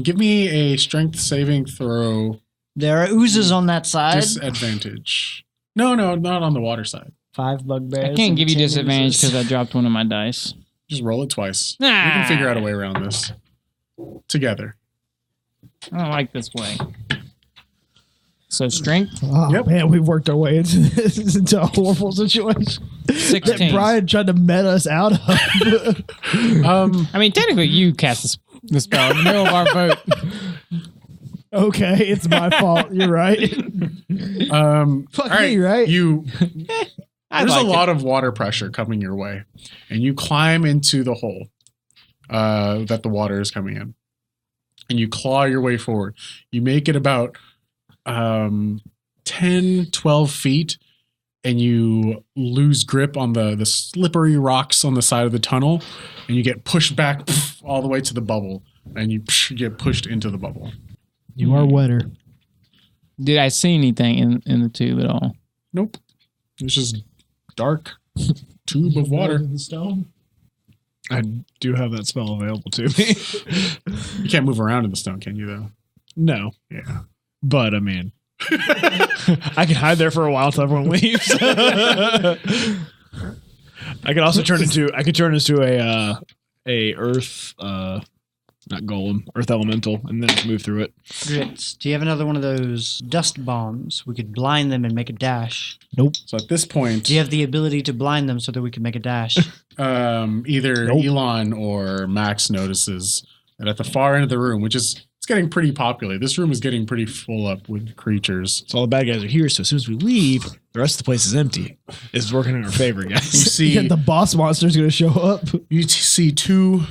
Give me a strength saving throw There are oozes on that side. disadvantage. No, not on the water side. 5 bugbears. I can't and give you 10 disadvantage oozes. because I dropped one of my dice. Just roll it twice. Nah. We can figure out a way around this together. I don't like this way. So strength Oh, Yep. man, we've worked our way into this, into a horrible situation that 16. Brian tried to met us out of. I mean, technically, you cast the spell in the middle of our boat. Okay, it's my fault. You're right. Fuck Fuck me, right? I'd There's like a it. lot of water pressure coming your way, and you climb into the hole that the water is coming in, and you claw your way forward. You make it about 10, 12 feet, and you lose grip on the slippery rocks on the side of the tunnel, and you get pushed back all the way to the bubble, and you get pushed into the bubble. You are wetter. Did I see anything in the tube at all? Nope. It's just dark tube of water. The stone. I do have that spell available to me. You can't move around in the stone, can you, though? No. Yeah. But, I mean, I can hide there for a while until everyone leaves. I could also turn into a earth, not golem, earth elemental, and then just move through it. Gritz, do you have another one of those dust bombs? We could blind them and make a dash. So at this point, Do you have the ability to blind them so that we can make a dash? either Elon or Max notices that at the far end of the room, which is it's getting pretty populated. This room is getting pretty full up with creatures. So all the bad guys are here, so as soon as we leave, the rest of the place is empty. This is working in our favor, You guys. see, Yeah, the boss monster's going to show up. you see two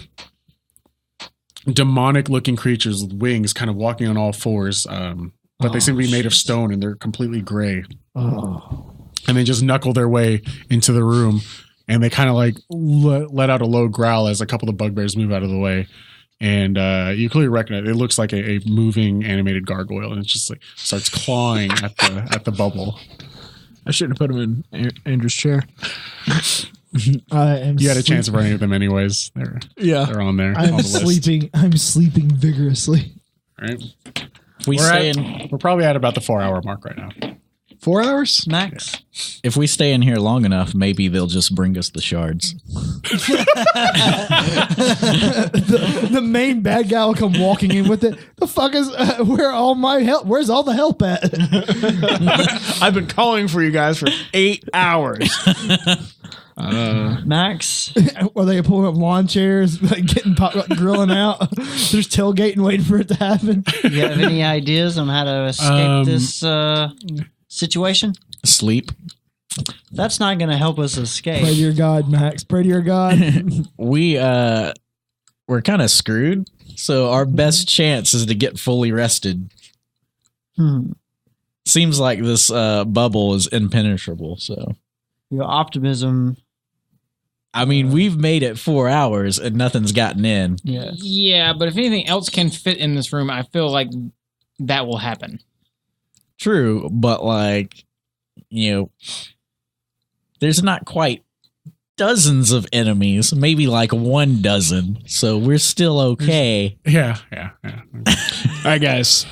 demonic-looking creatures with wings, kind of walking on all fours, but they seem to be made of stone and they're completely gray. Oh. And they just knuckle their way into the room, and they kind of like let out a low growl as a couple of bugbears move out of the way. And you clearly recognize it looks like a moving animated gargoyle, and it just like starts clawing at the bubble. I shouldn't have put him in Andrew's chair. You had a chance of running at them anyways. They're on there. I'm on the list. sleeping. I'm sleeping vigorously. All right. We We're stay at- in. We're probably at about the 4-hour mark right now. 4 hours? Max? If we stay in here long enough, maybe they'll just bring us the shards. The main bad guy will come walking in with it. The fuck is where all my help? Where's all the help at? I've been calling for you guys for 8 hours. Max? Are they pulling up lawn chairs, like grilling out? There's tailgating, waiting for it to happen. Do you have any ideas on how to escape this situation? Sleep. That's not going to help us Pray to escape. your God, Max. Pray to your God. We're kind of screwed. So our best chance is to get fully rested. Seems like this bubble is impenetrable. So Your optimism. I mean, we've made it 4 hours and nothing's gotten in. Yes. Yeah, but if anything else can fit in this room, I feel like that will happen. True, but like, there's not quite dozens of enemies, maybe like 1 dozen. So we're still okay. Yeah. All right, guys.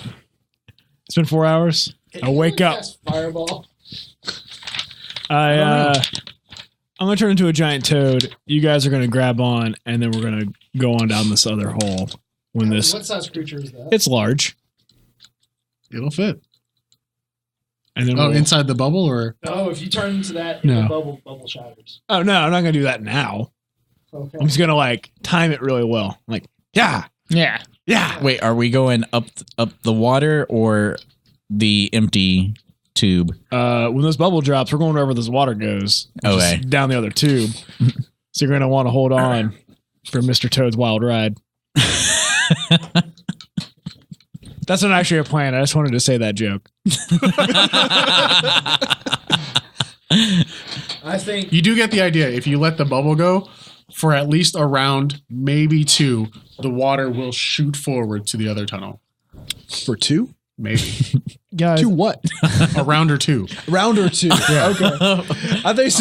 It's been 4 hours. I'll wake up. Fireball. I'm going to turn into a giant toad. You guys are going to grab on, and then we're going to go on down this other hole. What size creature is that? It's large. It'll fit. And then Inside the bubble or? No, if you turn into that, No. the bubble shatters. Oh, no, I'm not going to do that now. Okay. I'm just going to like time it really well. Like, yeah. Wait, are we going up the water or the empty tube? When this bubble drops, we're going wherever this water goes. Which Okay. is down the other tube. So you're going to want to hold on for Mr. Toad's wild ride. That's not actually a plan. I just wanted to say that joke. I think You do get the idea. If you let the bubble go for at least a round, maybe 2, the water will shoot forward to the other tunnel. For 2? Maybe. guys, 2 what? A round or 2. Round or 2? Yeah. Okay. I think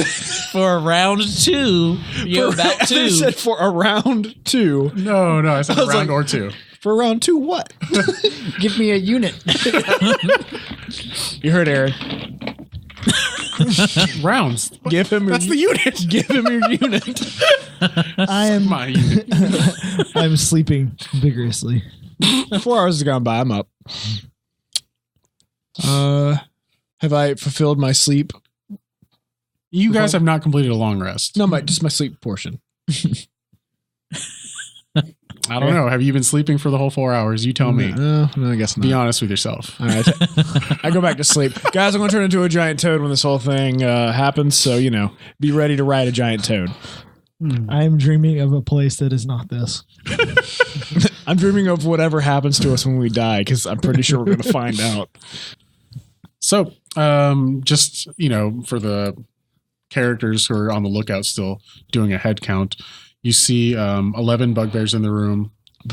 For round 2, you're about I thought you 2. said for a round 2. No, I said a was round like- or 2. For round 2 what? Give me a unit. You heard Aaron. Rounds. Give him That's the unit. Give him your unit. I am. My unit. I'm sleeping vigorously. 4 hours has gone by. I'm up. Have I fulfilled my sleep? You guys have not completed a long rest. No, just my sleep portion. I don't know. Have you been sleeping for the whole 4 hours? You tell me. No, I guess not. Be honest with yourself. All right. I go back to sleep. Guys, I'm going to turn into a giant toad when this whole thing happens. So, be ready to ride a giant toad. I am dreaming of a place that is not this. I'm dreaming of whatever happens to us when we die because I'm pretty sure we're going to find out. So, just, for the characters who are on the lookout still doing a head count, you see 11 bugbears in the room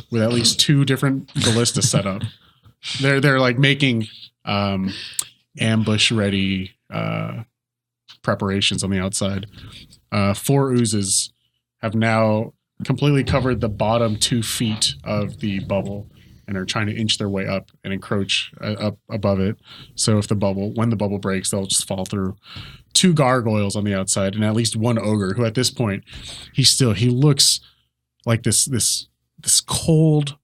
with at least 2 different ballistas set up. They're like making ambush ready preparations on the outside. 4 oozes have now completely covered the bottom 2 feet of the bubble and are trying to inch their way up and encroach up above it. So when the bubble breaks, they'll just fall through. 2 gargoyles on the outside and at least 1 ogre who at this point he looks like this cold,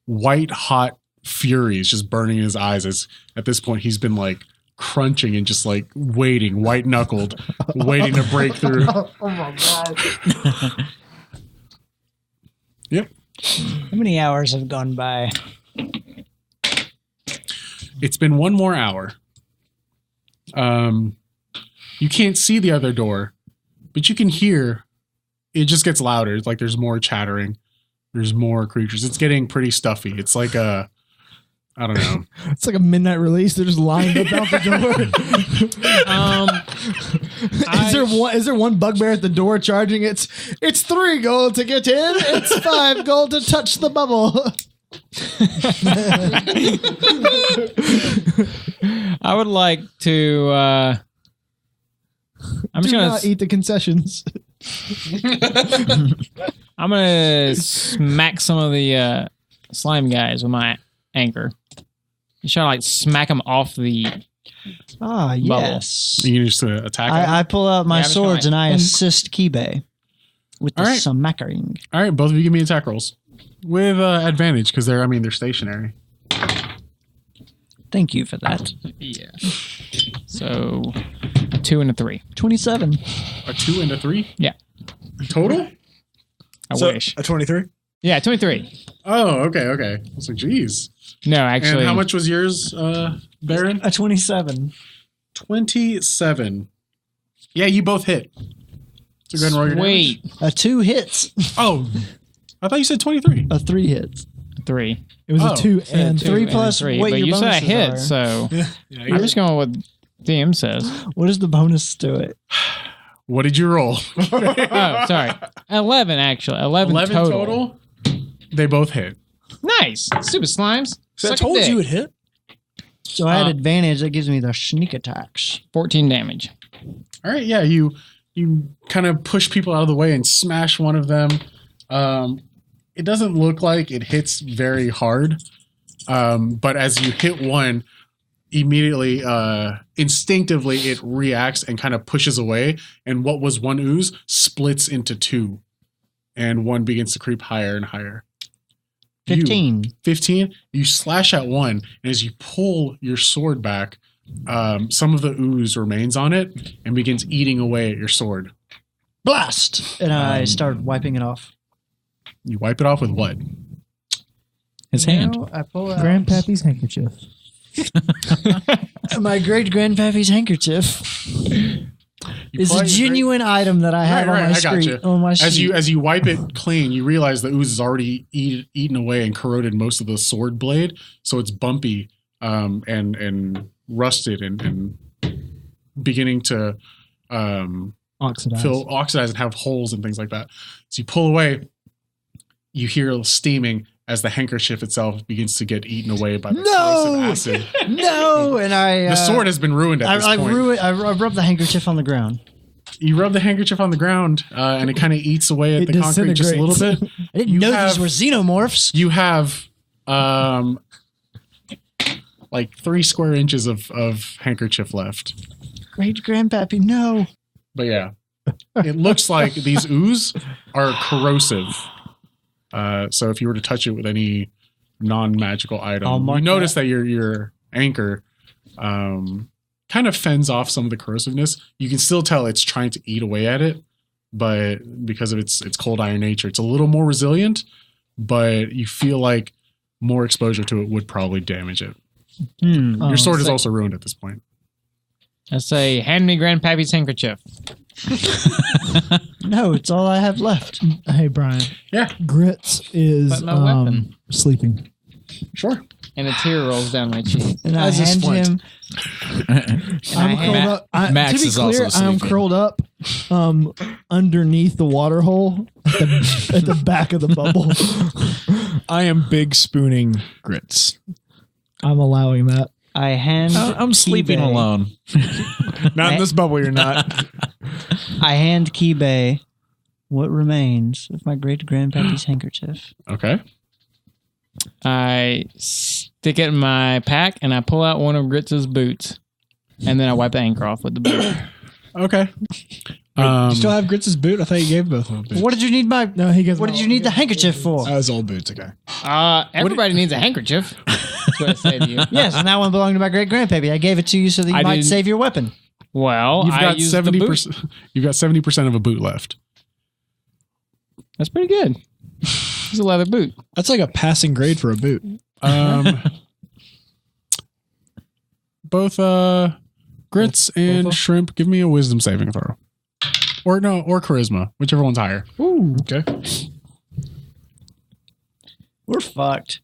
white hot fury is just burning in his eyes as at this point he's been like crunching and just like waiting, white knuckled, waiting to break through. Oh my god. Yep. How many hours have gone by? It's been 1 more hour. You can't see the other door, but you can hear it just gets louder. It's like there's more chattering. There's more creatures. It's getting pretty stuffy. It's like I don't know. It's like a midnight release. They're just lined up out the door. Is there one bugbear at the door charging? It's 3 gold to get in. It's 5 gold to touch the bubble. I would like to. I'm just gonna not eat the concessions. I'm gonna smack some of the slime guys with my anchor. You try to like smack them off the. Ah, yes. You can just attack. I pull out my Yeah, I'm just swords gonna, and I assist Kibe with the All right. smackering. All right, both of you give me attack rolls with advantage because they're stationary. Thank you for that. Yeah. So, a 2 and a 3. 27. A 2 and a 3. Yeah. Total. I So, wish. a 23? Yeah, 23. Oh, okay. I was like, geez. No, actually. And how much was yours, Baron? A 27. 27. Yeah, you both hit. So go ahead and roll your damage. Wait, A 2 hits. Oh, I thought you said 23. A 3 hits. 3. It was Oh. a 2 and 3 and plus 3. what But your you said I bonuses hit, are. so Yeah, I'm just going with what DM says. What is the bonus to it? What did you roll? Oh, sorry. 11, actually. 11 total. They both hit. Nice. Stupid slimes. So I Suck a told dick. you it hit. So I had advantage. That gives me the sneak attacks. 14 damage. All right, yeah, you kind of push people out of the way and smash one of them. It doesn't look like it hits very hard, but as you hit one, immediately, instinctively, it reacts and kind of pushes away, and what was one ooze splits into 2, and one begins to creep higher and higher. 15. 15, you slash at one, and as you pull your sword back, some of the ooze remains on it and begins eating away at your sword. Blast! And I start wiping it off. You wipe it off with what? His hand. Now I pull out Grandpappy's handkerchief. my great grandpappy's handkerchief. You Is pull a out your genuine item that I have Right, on my I screen. gotcha. On my As sheet. you wipe it clean, you realize the ooze has already eaten away and corroded most of the sword blade, so it's bumpy and rusted and beginning to oxidize and have holes and things like that. So you pull away, you hear steaming as the handkerchief itself begins to get eaten away by the corrosive acid. No, and I The sword has been ruined at this point. I rub the handkerchief on the ground. You rub the handkerchief on the ground, and it kind of eats away at It the concrete just a little disintegrates. bit. I didn't You know have- these were xenomorphs. You have like 3 square inches of handkerchief left. Great grandpappy, no. But yeah, it looks like these ooze are corrosive. So if you were to touch it with any non-magical I'll item, mark you notice that your anchor kind of fends off some of the corrosiveness. You can still tell it's trying to eat away at it, but because of its cold iron nature, it's a little more resilient, but you feel like more exposure to it would probably damage it. Your sword is also ruined at this point. I say, hand me Grandpappy's handkerchief. No, it's all I have left. Hey, Brian. Yeah, Gritz is But my weapon. sleeping. sure. And a tear rolls down my cheek. And I As a hand splint. him. I'm curled up. Max to be is also clear, I'm sleeping. curled up underneath the water hole at the back of the bubble. I am big spooning Gritz. I'm allowing that. I hand. I'm sleeping Kibe- alone. Not in this bubble, you're not. I hand Kibe what remains of my great-grandpappy's handkerchief. Okay. I stick it in my pack and I pull out one of Gritz's boots. And then I wipe the anchor off with the boot. Okay. You still have Gritz's boot? I thought you gave both of them boots. What did you need my? No, he gets. What did you need the handkerchief for? That was old boots, okay. Everybody needs a handkerchief. That's what I say to you. Yes, and that one belonged to my great-grandpappy. I gave it to you so that you I might didn't- save your weapon. Well, You've I got used the boot. 70%. You've got 70% of a boot left. That's pretty good. It's a leather boot. That's like a passing grade for a boot. Both Gritz and Shrimp, give me a wisdom saving throw. Or charisma, whichever one's higher. Ooh. Okay. We're fucked.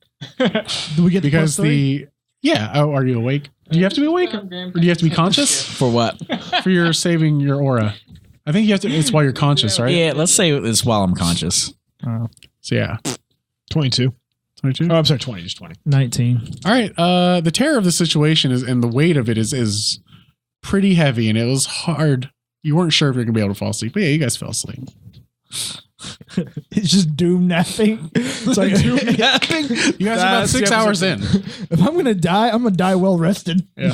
Do we get Because the plus 3? are you awake? Do you have to be awake? Or do you have to be conscious For what? for your saving your aura? I think you have to, it's while you're conscious, right? Yeah, let's say it's while I'm conscious. So yeah. 22. 22? Oh, I'm sorry, 20. Just 20. 19. All right. The terror of the situation is, and the weight of it is pretty heavy, and it was hard. You weren't sure if you're gonna be able to fall asleep, but yeah, you guys fell asleep. It's just doom napping. It's like doom napping. You guys are about 6 hours in. If I'm gonna die, I'm gonna die well rested. Yeah.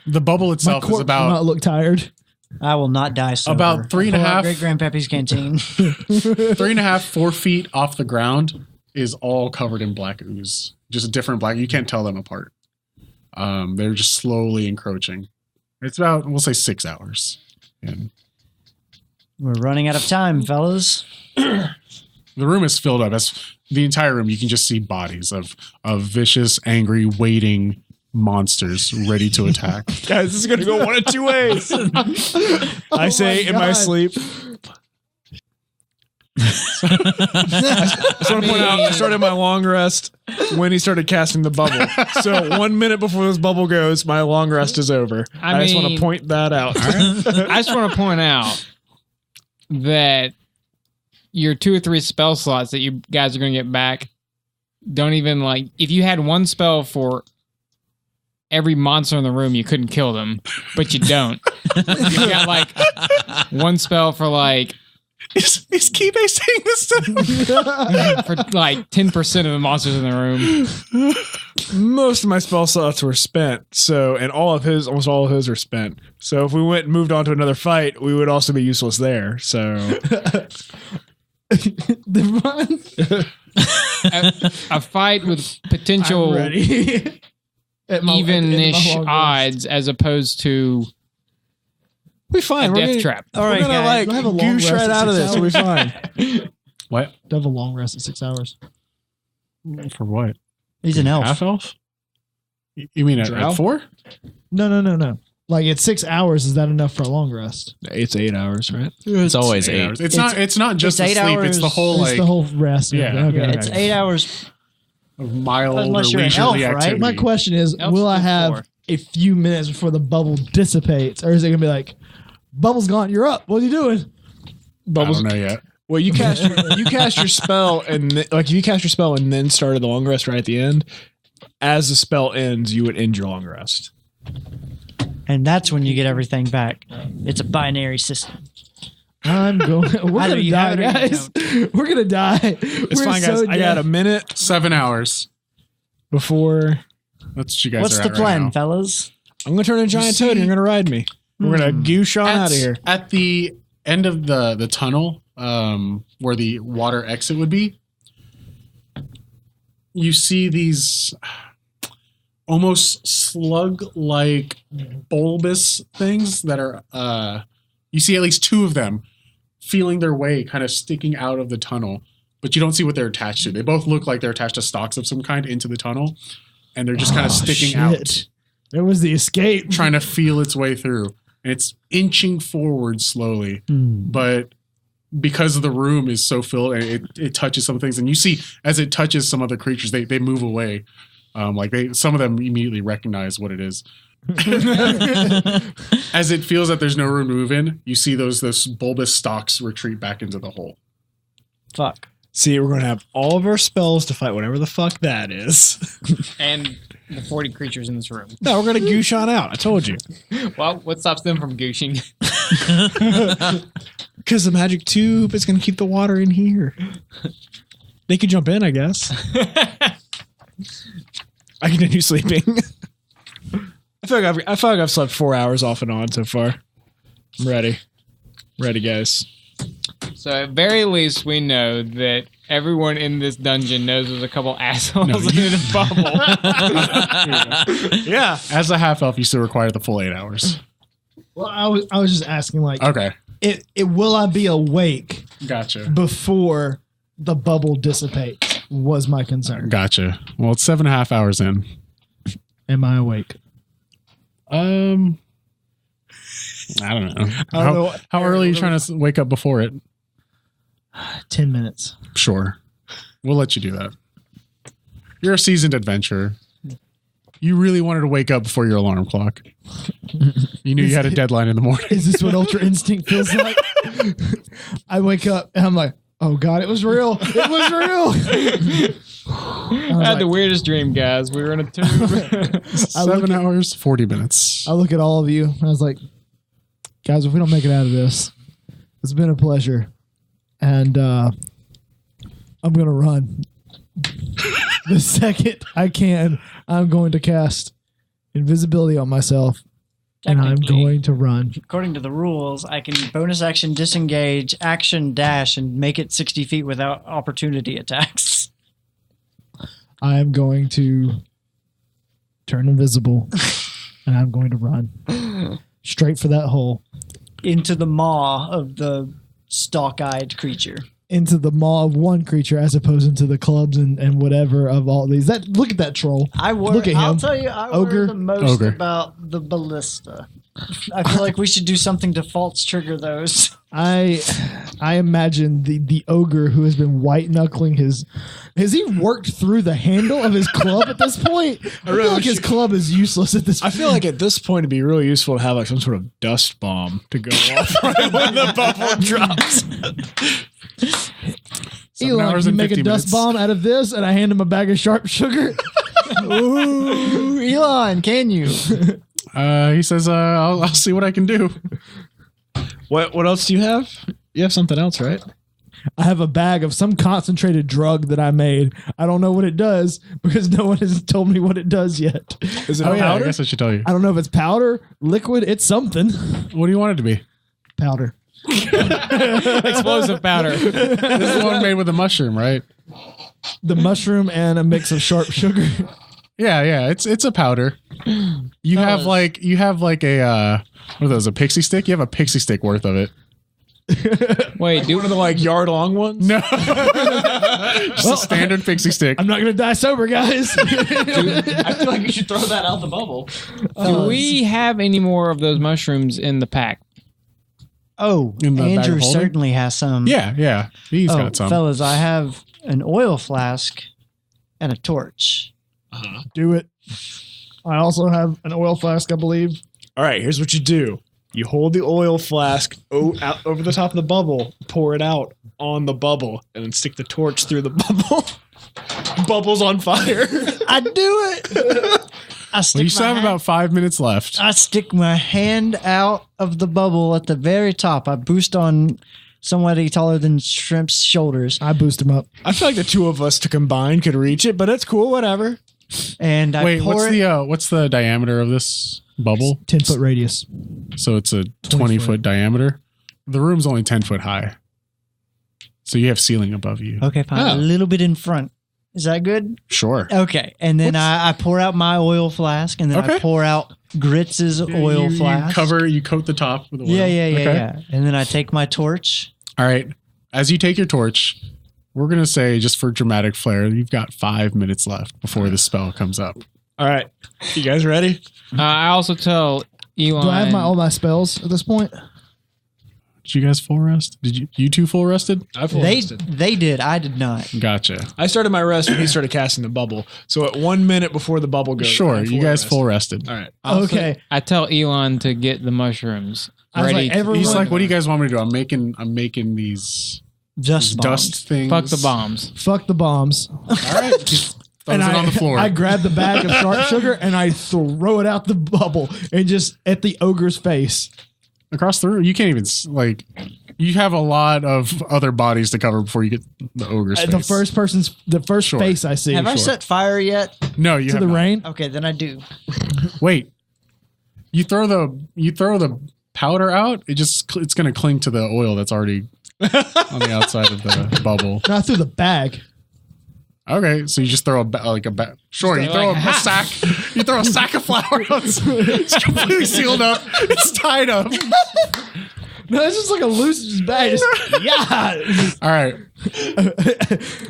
The bubble My itself corpse is will about not look tired. I will not die sober. About 3.5 Great-grandpappy's canteen. 3.5, 4 feet off the ground is all covered in black ooze. Just a different black. You can't tell them apart. They're just slowly encroaching. It's about, we'll say 6 hours. And We're running out of time, fellas. the room is filled up. As the entire room, you can just see bodies of vicious, angry, waiting monsters ready to attack. Guys, this is going to go one of two ways. I say in my God. sleep. I just want to point out, I started my long rest when he started casting the bubble. So 1 minute before this bubble goes, my long rest is over. I just want to point that out. I just want to point out that your 2 or 3 spell slots that you guys are going to get back don't even like. If you had one spell for every monster in the room, you couldn't kill them, but you don't. You got like one spell for like. Is Kibe saying this to For like 10% of the monsters in the room. Most of my spell slots were spent, so almost all of his are spent. So if we went and moved on to another fight, we would also be useless there. So A fight with potential ready. even-ish odds as opposed to we fine. a We're death gonna, trap. All right, we're gonna guys. I have a like long goosh rest right of out of 6 this. We'll be hours. fine. What? To have a long rest of 6 hours. For what? He's an elf. Half elf? You mean Drow? at 4? No. Like at 6 hours, is that enough for a long rest? It's 8 hours, right? It's always 8. Hours. It's not just it's the 8 sleep. It's the hours. whole It's like the whole rest. Yeah. Okay. It's 8 hours. of mild Unless or you're an elf, leisurely right? activity. My question is, Elves will I do have 4. a few minutes before the bubble dissipates, or is it gonna be like, bubble's gone, you're up? What are you doing? I don't know yet. Well, you cast your spell and if you cast your spell and then started the long rest right at the end, as the spell ends, you would end your long rest. And that's when you get everything back. It's a binary system. I'm going. We're Either gonna you die, have it or you guys. We're gonna die. It's We're fine, guys. so I got a dead. minute 7 hours. before That's what you guys What's are the at plan, right now. fellas? I'm going to turn into a giant toad and you're going to ride me. We're going to goosh on out of here. At the end of the tunnel, where the water exit would be, you see these almost slug-like bulbous things that are, you see at least 2 of them feeling their way kind of sticking out of the tunnel, but you don't see what they're attached to. They both look like they're attached to stalks of some kind into the tunnel, and they're just kind of sticking out, There was the escape. trying to feel its way through. And it's inching forward slowly, but because the room is so filled, and it touches some things, and you see as it touches some other creatures, they move away. Some of them immediately recognize what it is. As it feels that there's no room to move in, you see those bulbous stalks retreat back into the hole. Fuck. See, we're going to have all of our spells to fight whatever the fuck that is. And the 40 creatures in this room. No, we're going to goosh on out. I told you. Well, what stops them from gooshing? Because the magic tube is going to keep the water in here. They could jump in, I guess. I continue sleeping. I feel like I've slept 4 hours off and on so far. I'm ready. Ready, guys. So at very least, we know that everyone in this dungeon knows there's a couple assholes in the bubble. Yeah. As a half elf, you still require the full 8 hours. Well, I was just asking, like, Okay. it will I be awake Gotcha. before the bubble dissipates? Was my concern. Gotcha. Well, it's 7.5 hours in. Am I awake? I don't know. How early are you trying to wake up before it? 10 minutes. Sure. We'll let you do that. You're a seasoned adventurer. You really wanted to wake up before your alarm clock. You knew you had a deadline in the morning. Is this what Ultra Instinct feels like? I wake up and I'm like, oh God, it was real. It was real. I had the weirdest dream, guys. We were in a tube. 7 hours, 40 minutes. I look at all of you and I was like, guys, if we don't make it out of this, it's been a pleasure. And I'm going to run. The second I can, I'm going to cast invisibility on myself. And I'm Technically, going to run. According to the rules, I can bonus action disengage, action dash, and make it 60 feet without opportunity attacks. I am going to turn invisible. And I'm going to run. Straight for that hole. Into the maw of the stalk-eyed creature. Into the maw of one creature as opposed into the clubs and whatever of all these. Look at that troll. Look at him. I'll tell you, I Ogre. worry the most about the ballista. I feel like we should do something to false trigger those. I imagine the ogre who has been white knuckling his. Has he worked through the handle of his club at this point? I really feel like his club is useless at this I point. feel like at this point it'd be really useful to have like some sort of dust bomb to go off right when the bubble drops. Elon, hours you and make a 50 dust minutes. bomb out of this, and I hand him a bag of sharp sugar. Ooh, Elon, can you? He says, I'll see what I can do. What else do you have? You have something else, right? I have a bag of some concentrated drug that I made. I don't know what it does because no one has told me what it does yet. Is it Oh, yeah, I powder? guess I should tell you. I don't know if it's powder, liquid, it's something. What do you want it to be? Powder. Explosive powder. This is the one made with a mushroom, right? The mushroom and a mix of sharp sugar. Yeah, it's a powder. You have like a what are those, a pixie stick? You have a pixie stick worth of it. Wait, One of the like yard long ones? No. Just a standard pixie stick. I'm not going to die sober, guys. I feel like you should throw that out the bubble. do we have any more of those mushrooms in the pack? Oh, In the bag of Andrew holding? certainly has some. Yeah. He's got some. Fellas, I have an oil flask and a torch. Do it. I also have an oil flask, I believe. All right, here's what you do. You hold the oil flask out over the top of the bubble, pour it out on the bubble, and then stick the torch through the bubble. Bubble's on fire. I do it. Well, you still have about 5 minutes left. I stick my hand out of the bubble at the very top. I boost on somebody taller than Shrimp's shoulders. I boost him up. I feel like the two of us to combine could reach it, but it's cool, whatever. And I Wait, pour what's the diameter of this bubble? 10-foot radius. So it's a 20-foot diameter. The room's only 10 foot high. So you have ceiling above you. Okay, fine. A little bit in front. Is that good? Sure. Okay. And then I pour out my oil flask, and then I Okay. pour out Gritz's oil flask. You coat the top with oil. Yeah. Okay. And then I take my torch. All right. As you take your torch, we're going to say, just for dramatic flair, you've got 5 minutes left before the spell comes up. All right. You guys ready? I also tell Elon. Do I have all my spells at this point? Did you guys full rest? Did you two full rested? I full They rested. did. I did not. Gotcha. I started my rest when he started casting the bubble. So at 1 minute before the bubble goes, Sure. I'm You guys rested. full rested. All right. Okay. I tell Elon to get the mushrooms I was ready. like, everyone- He's like, what do you guys want me to do? I'm making these Just dust things. fuck the bombs. Fuck the bombs. All right. Just throws it on the floor. I grab the bag of sharp sugar and I throw it out the bubble and just at the ogre's face. Across the room. You can't even, You have a lot of other bodies to cover before you get the ogre's face. The first face I see. Have I set fire yet? No, you to have the not. rain? Okay, then I do. Wait. You throw the powder out, it's going to cling to the oil that's already on the outside of the bubble. No, I threw the bag. Okay, so you just throw Sure, you throw a sack. You throw a sack of flour. It's completely sealed up. It's tied up. No, it's just like a loose bag. Yeah. All right.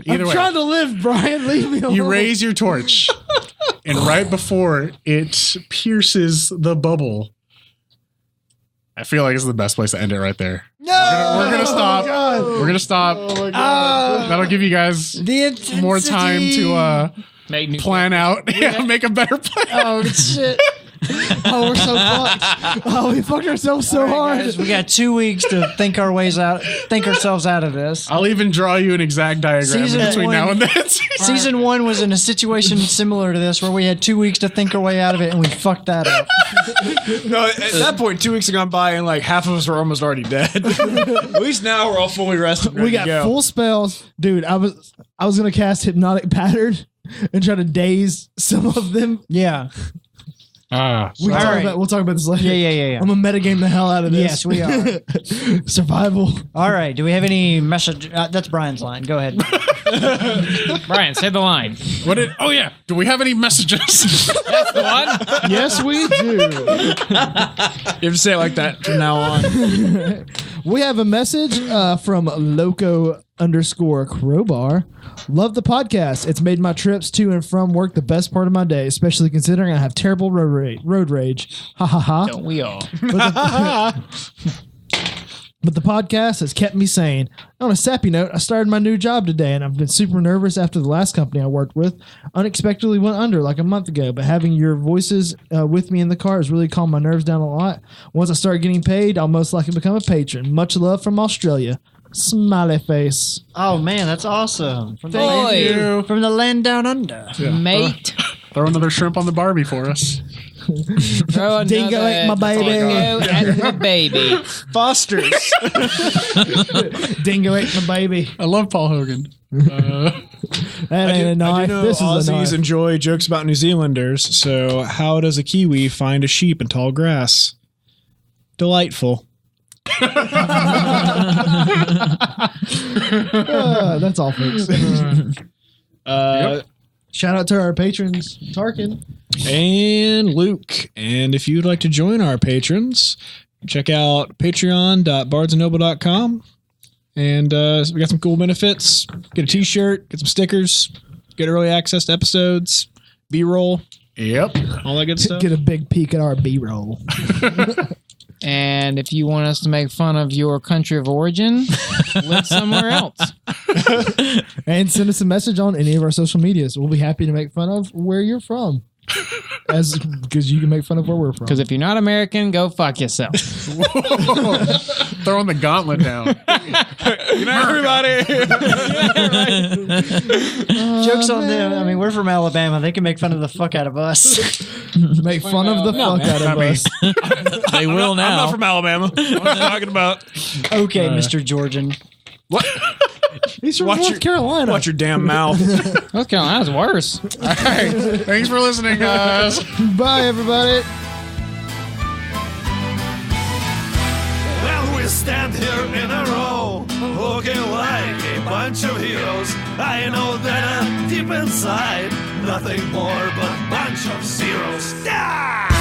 I'm trying to live, Brian. Leave me alone. You raise your torch, and right before it pierces the bubble, I feel like it's the best place to end it right there. No, we're gonna stop. Oh, we're gonna stop. Oh my God. That'll give you guys more time to plan out. Yeah, make a better plan. Oh shit. Oh, we're so fucked. Oh, we fucked ourselves so hard. Guys, we got 2 weeks to think ourselves out of this. I'll even draw you an exact diagram between now and then. Season 1 was in a situation similar to this where we had 2 weeks to think our way out of it and we fucked that up. No, at that point, 2 weeks had gone by and like half of us were almost already dead. At least now we're all fully rested. We got full spells. Dude, I was going to cast Hypnotic Pattern and try to daze some of them. Yeah. We'll talk about this later. Yeah. I'm going to metagame the hell out of this. Yes, we are. Survival. All right. Do we have any message? That's Brian's line. Go ahead. Brian, say the line. Oh, yeah. Do we have any messages? That's the one. Yes, we do. You have to say it like that from now on. We have a message from Loco_Crowbar. Love the podcast. It's made my trips to and from work the best part of my day, especially considering I have terrible road rage. Ha ha ha. Don't we all? But the podcast has kept me sane. On a sappy note, I started my new job today, and I've been super nervous after the last company I worked with unexpectedly went under like a month ago. But having your voices with me in the car has really calmed my nerves down a lot. Once I start getting paid, I'll most likely become a patron. Much love from Australia. Smiley face. Oh, man, that's awesome. From the land down under. Yeah. Mate. Throw another shrimp on the Barbie for us. Throw Dingo ate my baby. Dingo ate my baby. Foster's. Dingo ate my baby. I love Paul Hogan. That ain't a knife. I do know This is a Aussies knife. enjoy jokes about New Zealanders, so how does a Kiwi find a sheep in tall grass? Delightful. That's all, folks. Shout out to our patrons, Tarken and Luke. And if you'd like to join our patrons, check out patreon.bardsnoble.com. And we got some cool benefits. Get a t-shirt, get some stickers, get early access to episodes, B-roll, Yep. all that good stuff. get a big peek at our B-roll. And if you want us to make fun of your country of origin, live somewhere else. And send us a message on any of our social medias. We'll be happy to make fun of where you're from. Because you can make fun of where we're from. Because if you're not American, go fuck yourself. Throwing the gauntlet down. Good night, everybody. Jokes on them. I mean, we're from Alabama. They can make fun of the fuck out of us. Make fun of the fuck out of us. They will I'm now. not from Alabama. What are you talking about? Okay, Mr. Georgian. What? He's from North Carolina. Watch your damn mouth. North Carolina's worse. All right. Thanks for listening, guys. Bye, everybody. Well, we stand here in a row, looking like a bunch of heroes. I know that deep inside, nothing more but a bunch of zeros. Ah!